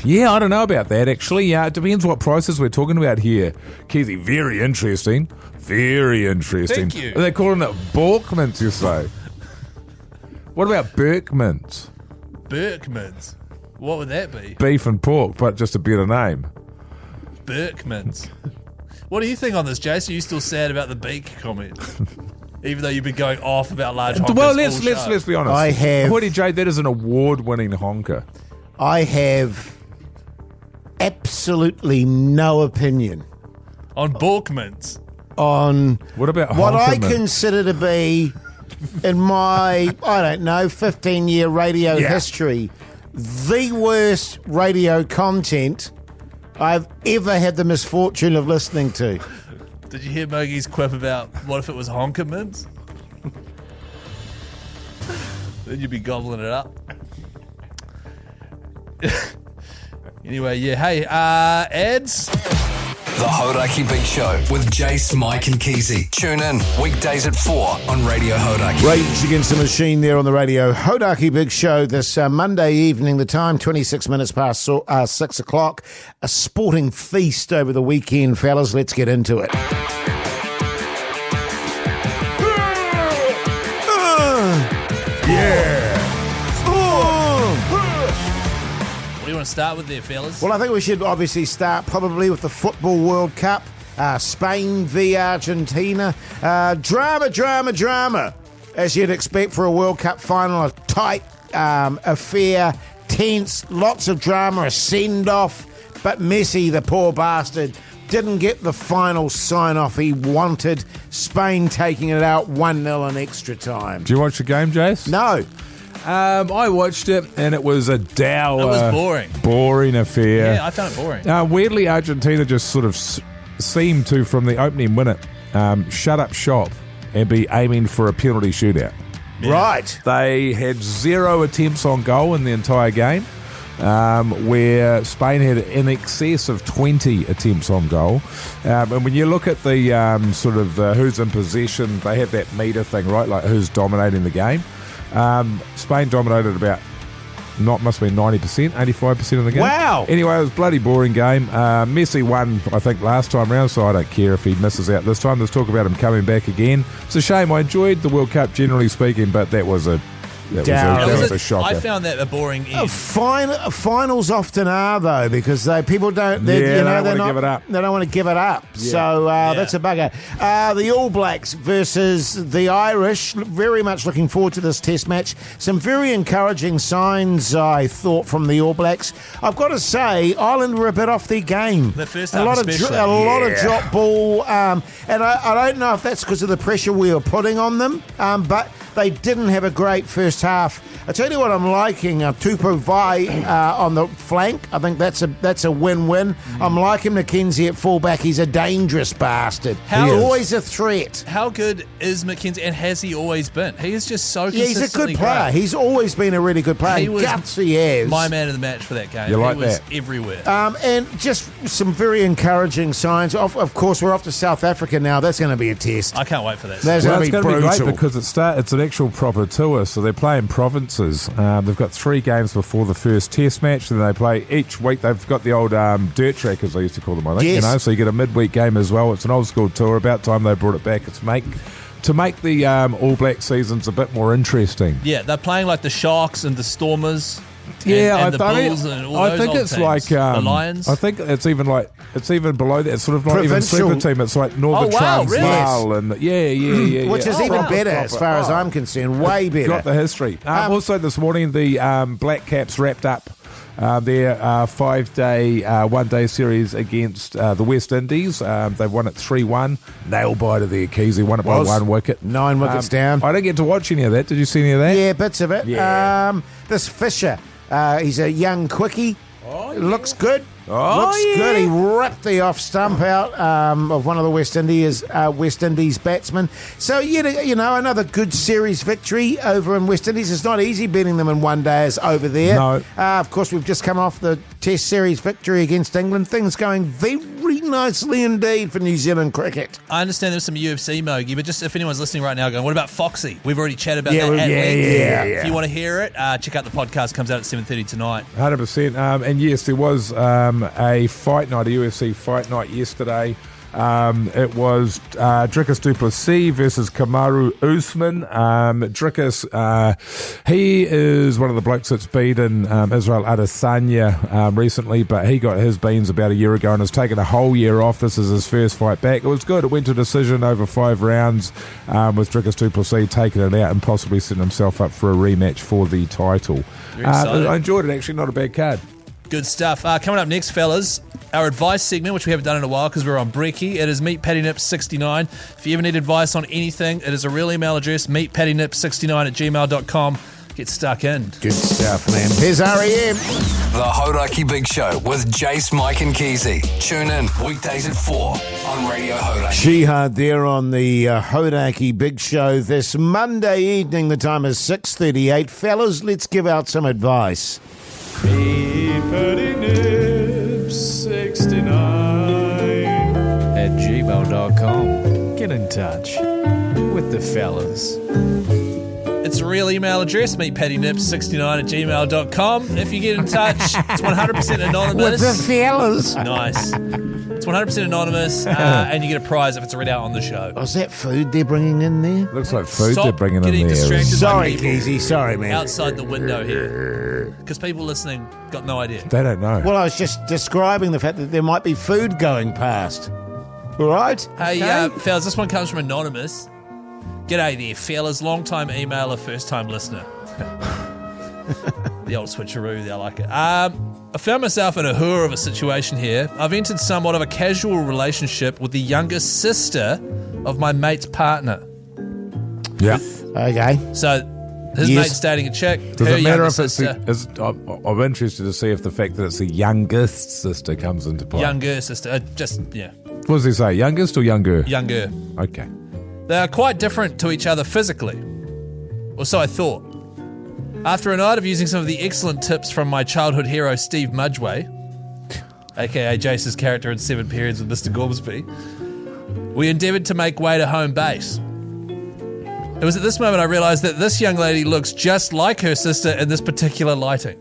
Speaker 6: Yeah, I don't know about that actually. Yeah, it depends what prices we're talking about here. Keyzie, very interesting. Very interesting.
Speaker 5: Thank you.
Speaker 6: Are they calling it pork mince, you say? What about Burke mince?
Speaker 5: Burke mince? What would that be?
Speaker 6: Beef and pork, but just a better name.
Speaker 5: Burke mince. What do you think on this, Jace? Are you still sad about the beak comment? Even though you've been going off about large honkers.
Speaker 6: Well, let's be honest.
Speaker 4: I have.
Speaker 6: Hoyte J, that is an award-winning honker.
Speaker 4: I have absolutely no opinion
Speaker 5: on pork mince.
Speaker 4: On
Speaker 6: what about
Speaker 4: what I
Speaker 6: mince?
Speaker 4: consider to be, in my 15-year radio history, the worst radio content I've ever had the misfortune of listening to.
Speaker 5: Did you hear Mogie's quip about what if it was honker mince? Then you'd be gobbling it up. Anyway, yeah. Hey, ads.
Speaker 1: The Hauraki Big Show with Jace, Mike and Keyzie. Tune in weekdays at 4 on Radio Hauraki.
Speaker 4: Rage Against the Machine there on the Radio Hauraki Big Show this Monday evening. The time, 26 minutes past 6 o'clock. A sporting feast over the weekend, fellas. Let's get into it.
Speaker 5: What do you want to start with there, fellas?
Speaker 4: Well, I think we should obviously start probably with the Football World Cup. Spain v Argentina. Drama, as you'd expect for a World Cup final. A tight affair, tense, lots of drama, a send-off. But Messi, the poor bastard, didn't get the final sign-off he wanted. Spain taking it out 1-0 in extra time.
Speaker 6: Did you watch the game, Jace?
Speaker 4: No.
Speaker 6: I watched it, and it was a dour...
Speaker 5: It was
Speaker 6: boring affair.
Speaker 5: Yeah, I found it boring.
Speaker 6: Weirdly, Argentina just sort of seemed to, from the opening minute, shut up shop and be aiming for a penalty shootout.
Speaker 4: Yeah. Right.
Speaker 6: They had 0 attempts on goal in the entire game, where Spain had in excess of 20 attempts on goal. And when you look at the who's in possession, they have that meter thing, right? Like who's dominating the game. Spain dominated about, must have been 90%, 85% of the game.
Speaker 4: Wow.
Speaker 6: Anyway, it was a bloody boring game. Messi won, I think, last time round, so I don't care if he misses out this time. There's talk about him coming back again. It's a shame. I enjoyed the World Cup, generally speaking, but that was a shocker.
Speaker 5: I found that a boring end.
Speaker 4: Finals often are, though, because people don't.
Speaker 6: They don't want to give it up.
Speaker 4: They don't want to give it up. Yeah. So that's a bugger. The All Blacks versus the Irish. Very much looking forward to this Test match. Some very encouraging signs, I thought, from the All Blacks. I've got to say, Ireland were a bit off their game.
Speaker 5: The first half,
Speaker 4: a lot of drop ball, and I don't know if that's because of the pressure we were putting on them, but they didn't have a great first half. I tell you what I'm liking, Tupou Vai on the flank. I think that's a win-win. I'm liking McKenzie at fullback. He's a dangerous bastard. He's always a threat.
Speaker 5: How good is McKenzie, and has he always been? He is just so
Speaker 4: consistently
Speaker 5: he's a good
Speaker 4: player.
Speaker 5: Great.
Speaker 4: He's always been a really good player.
Speaker 5: He was
Speaker 4: gutsy as
Speaker 5: my man of the match for that game.
Speaker 6: You like
Speaker 5: he was
Speaker 6: that?
Speaker 5: Everywhere.
Speaker 4: And just some very encouraging signs. Of course, we're off to South Africa now. That's going to be a test.
Speaker 5: I can't wait for that.
Speaker 6: It's going to be great because it's an actual proper tour, so they're playing provinces. They've got 3 games before the first Test match, and they play each week. They've got the old dirt track, as they used to call them, I think.
Speaker 4: Yes.
Speaker 6: So you get a midweek game as well. It's an old school tour. About time they brought it back. It's make to make the All Black seasons a bit more interesting.
Speaker 5: Yeah, they're playing like the Sharks and the Stormers.
Speaker 6: Yeah,
Speaker 5: and the Bulls and all those old
Speaker 6: it's
Speaker 5: teams.
Speaker 6: like
Speaker 5: the Lions.
Speaker 6: I think it's even below that. It's sort of not even super team. It's like Northern Transvaal,
Speaker 5: really?
Speaker 6: and yeah.
Speaker 4: Which is even better as far as I'm concerned. Way better.
Speaker 6: Got the history. Also, this morning the Black Caps wrapped up their 5-day, 1-day series against the West Indies. They've won it 3-1. Nail biter there, Keyzie. Won it by 1 wicket.
Speaker 4: 9 wickets down.
Speaker 6: I didn't get to watch any of that. Did you see any of that?
Speaker 4: Yeah, bits of it.
Speaker 6: Yeah.
Speaker 4: This Fisher, he's a young quickie.
Speaker 6: Oh, yeah.
Speaker 4: Looks good.
Speaker 6: Looks
Speaker 4: good. He ripped the off stump out of one of the West Indies batsmen. So, you know, another good series victory over in West Indies. It's not easy beating them in 1 day as over there.
Speaker 6: No.
Speaker 4: Of course, we've just come off the Test series victory against England. Things going very nicely indeed for New Zealand cricket.
Speaker 5: I understand there's some UFC Mogi, but just if anyone's listening right now going, what about Foxy? We've already chatted about that at length.
Speaker 6: Yeah.
Speaker 5: If you want to hear it, check out the podcast. Comes out at 7:30 tonight.
Speaker 6: 100%. And yes, there was a fight night, a UFC fight night yesterday. It was Dricus du Plessis versus Kamaru Usman. Dricus, he is one of the blokes that's beaten Israel Adesanya recently, but he got his beans about a year ago and has taken a whole year off. This is his first fight back. It was good. It went to decision over 5 rounds with Dricus du Plessis taking it out and possibly setting himself up for a rematch for the title. I enjoyed it, actually. Not a bad card.
Speaker 5: Good stuff. Coming up next, fellas, our advice segment, which we haven't done in a while because we're on brekkie. It is meetpaddynip69. If you ever need advice on anything, it is a real email address, meetpaddynip69@gmail.com. Get stuck in.
Speaker 4: Good stuff, man. Here's REM.
Speaker 1: The Hauraki Big Show with Jace, Mike and Keyzie. Tune in weekdays at 4 on Radio Hauraki.
Speaker 4: Jihad there on the Hauraki Big Show this Monday evening. The time is 6:38. Fellas, let's give out some advice.
Speaker 7: meetpaddynip69@gmail.com. Get in touch with the fellas.
Speaker 5: It's a real email address, meetpaddynip69@gmail.com. If you get in touch, it's 100% anonymous.
Speaker 4: With the fellas.
Speaker 5: Nice. It's 100% anonymous, and you get a prize if it's read out on the show.
Speaker 4: Oh, is that food they're bringing in there?
Speaker 6: Looks like food they're bringing in
Speaker 5: getting
Speaker 6: there.
Speaker 5: distracted
Speaker 4: Sorry,
Speaker 5: by people
Speaker 4: Keyzie. Sorry, man.
Speaker 5: outside the window here. Because people listening got no idea.
Speaker 6: They don't know.
Speaker 4: Well, I was just describing the fact that there might be food going past. All right?
Speaker 5: Hey, fellas, this one comes from Anonymous. G'day there, fellas. Long-time emailer, first-time listener. The old switcheroo, I like it. I found myself in a hurrah of a situation here. I've entered somewhat of a casual relationship with the youngest sister of my mate's partner.
Speaker 6: Yeah.
Speaker 4: Okay.
Speaker 5: So his mate's dating a chick.
Speaker 6: Does
Speaker 5: her
Speaker 6: it matter if
Speaker 5: sister,
Speaker 6: it's I'm interested to see if the fact that it's the youngest sister comes into play.
Speaker 5: younger sister? Yeah.
Speaker 6: What does he say? Youngest or younger?
Speaker 5: Younger.
Speaker 6: Okay.
Speaker 5: They are quite different to each other physically. Or so I thought. After a night of using some of the excellent tips from my childhood hero Steve Mudgway, aka Jace's character in 7 Periods with Mr. Gormsby, we endeavoured to make way to home base. It was at this moment I realised that this young lady looks just like her sister in this particular lighting.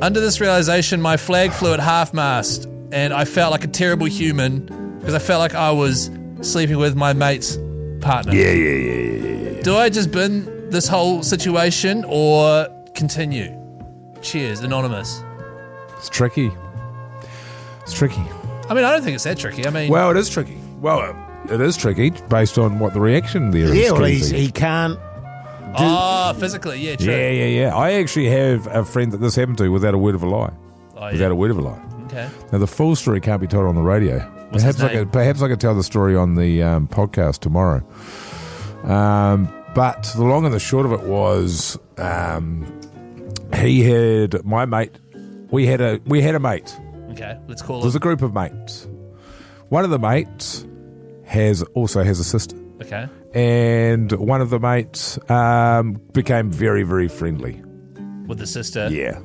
Speaker 5: Under this realisation, my flag flew at half-mast, and I felt like a terrible human because I felt like I was sleeping with my mate's partner.
Speaker 6: Yeah.
Speaker 5: Do I just bin this whole situation or continue? Cheers, Anonymous.
Speaker 6: It's tricky.
Speaker 5: I mean, I don't think it's that tricky. I mean,
Speaker 6: Well, it is tricky. It is tricky based on what the reaction there is.
Speaker 4: Yeah, well,
Speaker 6: Keyzie.
Speaker 4: he can't.
Speaker 5: physically, yeah, true.
Speaker 6: Yeah. I actually have a friend that this happened to without a word of a lie.
Speaker 5: Oh,
Speaker 6: Without a word of a lie.
Speaker 5: Okay.
Speaker 6: Now, the full story can't be told on the radio.
Speaker 5: What's his name?
Speaker 6: Perhaps I could tell the story on the podcast tomorrow. But the long and the short of it was, he had my mate. We had a mate.
Speaker 5: Okay, let's call
Speaker 6: There's
Speaker 5: it.
Speaker 6: a group of mates. One of the mates also has a sister,
Speaker 5: Okay.
Speaker 6: and one of the mates became very, very friendly.
Speaker 5: With the sister.
Speaker 6: Yeah.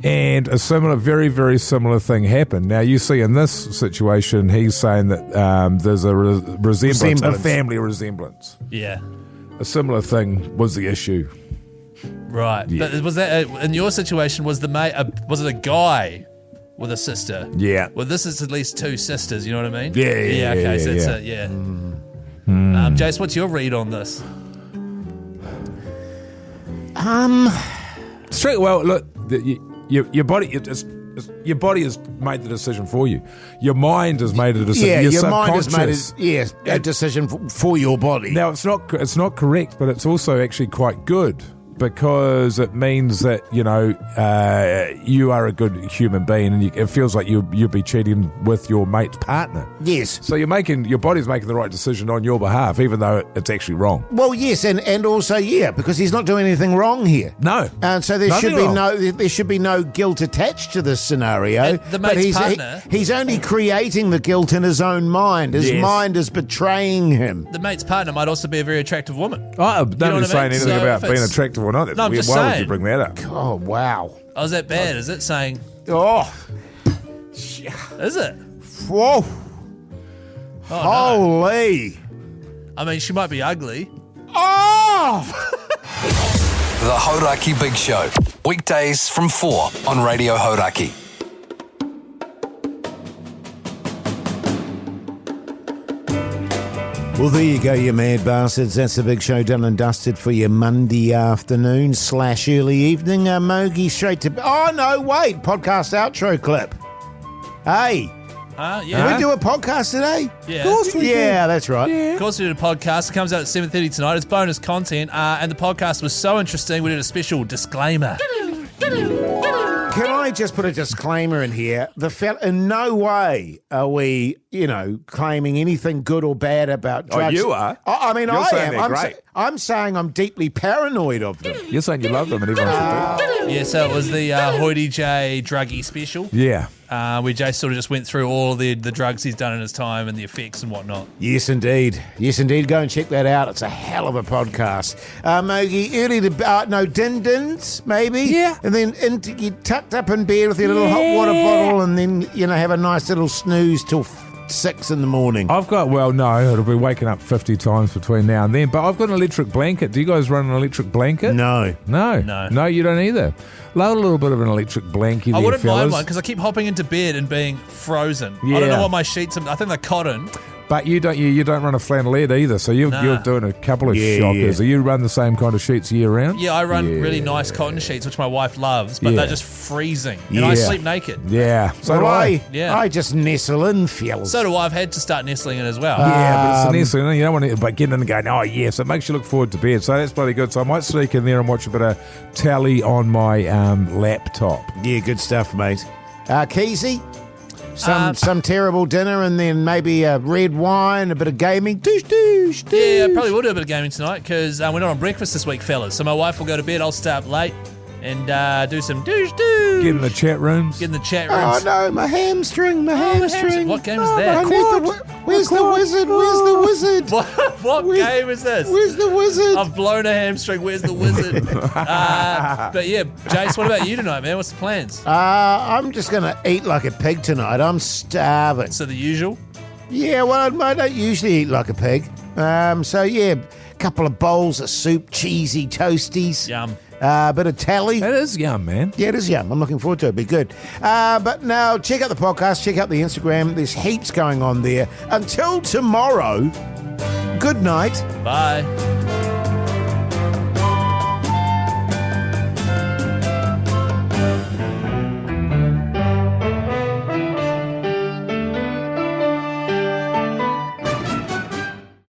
Speaker 6: And a very, very similar thing happened. Now, you see in this situation, he's saying that there's a resemblance, a family resemblance.
Speaker 5: Yeah.
Speaker 6: A similar thing was the issue.
Speaker 5: Right.
Speaker 6: Yeah.
Speaker 5: But was that, in your situation, was the mate, was it a guy with a sister.
Speaker 6: Yeah.
Speaker 5: Well, this is at least 2 sisters, you know what I mean?
Speaker 6: Yeah,
Speaker 5: okay, so
Speaker 6: yeah.
Speaker 5: it's yeah. Jace, what's your read on this?
Speaker 6: Straight. Well, look, your body. Your body has made the decision for you. Your mind has made a decision.
Speaker 4: Yeah, your mind has
Speaker 6: subconscious-
Speaker 4: made a decision for your body.
Speaker 6: Now, it's not correct, but it's also actually quite good because it means that, you know, you are a good human being, and it feels like you'd be cheating with your mate's partner.
Speaker 4: Yes.
Speaker 6: So your body's making the right decision on your behalf, even though it's actually wrong.
Speaker 4: Well, yes, and also, because he's not doing anything wrong here.
Speaker 6: No.
Speaker 4: And so there
Speaker 6: Nothing
Speaker 4: should be no guilt attached to this scenario.
Speaker 5: And the
Speaker 4: but
Speaker 5: mate's partner-
Speaker 4: he's only creating the guilt in his own mind. His
Speaker 6: Yes.
Speaker 4: mind is betraying him.
Speaker 5: The mate's partner might also be a very attractive woman.
Speaker 6: I'm
Speaker 5: know
Speaker 6: not
Speaker 5: what I
Speaker 6: saying
Speaker 5: mean?
Speaker 6: anything
Speaker 5: So
Speaker 6: about
Speaker 5: if
Speaker 6: being
Speaker 5: it's-
Speaker 6: attractive or not.
Speaker 5: No, I'm just
Speaker 6: Why would
Speaker 5: saying.
Speaker 6: you bring that up?
Speaker 4: Oh, wow.
Speaker 5: Oh, is that bad? Is it saying?
Speaker 4: Oh,
Speaker 5: Is it?
Speaker 4: whoa.
Speaker 5: Oh,
Speaker 4: Holy.
Speaker 5: no. I mean, she might be ugly.
Speaker 4: Oh!
Speaker 1: The Hauraki Big Show. Weekdays from 4 on Radio Hauraki.
Speaker 4: Well, there you go, you mad bastards. That's the Big Show done and dusted for your Monday afternoon / early evening. Mogi straight to... Oh, no, wait. Podcast outro clip. Hey.
Speaker 5: Yeah.
Speaker 4: Did we do a podcast today?
Speaker 5: Yeah.
Speaker 6: Of course we
Speaker 4: Yeah, that's right.
Speaker 5: Of course, we did a podcast. It comes out at 7:30 tonight. It's bonus content, and the podcast was so interesting. We did a special disclaimer.
Speaker 4: Can I just put a disclaimer in here? In no way are we, claiming anything good or bad about drugs.
Speaker 6: you are.
Speaker 4: I mean,
Speaker 6: You're
Speaker 4: I
Speaker 6: saying
Speaker 4: am.
Speaker 6: they're great.
Speaker 4: I'm saying I'm deeply paranoid of them.
Speaker 6: You're saying you love them and everyone should do it.
Speaker 5: Yeah, so it was the Hoyte J druggie special.
Speaker 6: Yeah.
Speaker 5: Where Jay sort of just went through all the drugs he's done in his time and the effects and whatnot.
Speaker 4: Yes, indeed. Yes, indeed. Go and check that out. It's a hell of a podcast. Mogi, early to... din-dins, maybe?
Speaker 6: Yeah.
Speaker 4: And then you tucked up in bed with your little hot water bottle and then, have a nice little snooze till 6 in the morning.
Speaker 6: It'll be waking up 50 times between now and then, but I've got an electric blanket. Do you guys run an electric blanket?
Speaker 4: No.
Speaker 6: No, you don't either. Love a little bit of an electric blankie
Speaker 5: I
Speaker 6: there,
Speaker 5: wouldn't mind
Speaker 6: fellas.
Speaker 5: one because I keep hopping into bed and being frozen. I
Speaker 6: Yeah.
Speaker 5: don't know what my sheets are. I think they're cotton.
Speaker 6: But you don't run a flannelette either, so you're doing a couple of shockers.
Speaker 4: Yeah.
Speaker 6: You run the same kind of sheets year round?
Speaker 5: Yeah, I run really nice cotton sheets, which my wife loves, but
Speaker 6: Yeah.
Speaker 5: they're just freezing. And I sleep naked.
Speaker 6: Yeah. So do
Speaker 4: Well,
Speaker 6: I.
Speaker 4: I just nestle in, fellas.
Speaker 5: So do I. I've had to start nestling in as well.
Speaker 6: Yeah, but it's a nestling. You don't want to get in and go, oh, yes. It makes you look forward to bed. So that's bloody good. So I might sneak in there and watch a bit of tally on my laptop.
Speaker 4: Yeah, good stuff, mate. Keyzie? Some terrible dinner and then maybe a red wine, a bit of gaming. Doosh, doosh, doosh.
Speaker 5: Yeah, I probably will do a bit of gaming tonight because we're not on breakfast this week, fellas. So my wife will go to bed. I'll stay up late and do some doosh.
Speaker 6: Get in the chat rooms.
Speaker 5: Get in the chat
Speaker 4: Oh,
Speaker 5: rooms.
Speaker 4: no, my hamstring, my hamstring.
Speaker 5: What game is that?
Speaker 4: I need where's the wizard? Where's the wizard?
Speaker 5: What game is this?
Speaker 4: Where's the wizard?
Speaker 5: I've blown a hamstring. Where's the wizard? But yeah, Jace, what about you tonight, man? What's the plans?
Speaker 4: I'm just going to eat like a pig tonight. I'm starving.
Speaker 5: So the usual?
Speaker 4: Yeah, well, I don't usually eat like a pig. So, yeah, a couple of bowls of soup, cheesy toasties.
Speaker 5: Yum.
Speaker 4: Bit of tally.
Speaker 6: That is yum, man.
Speaker 4: Yeah, it is yum. I'm looking forward to it. It'll be good. But now, check out the podcast. Check out the Instagram. There's heaps going on there. Until tomorrow, good night.
Speaker 5: Bye.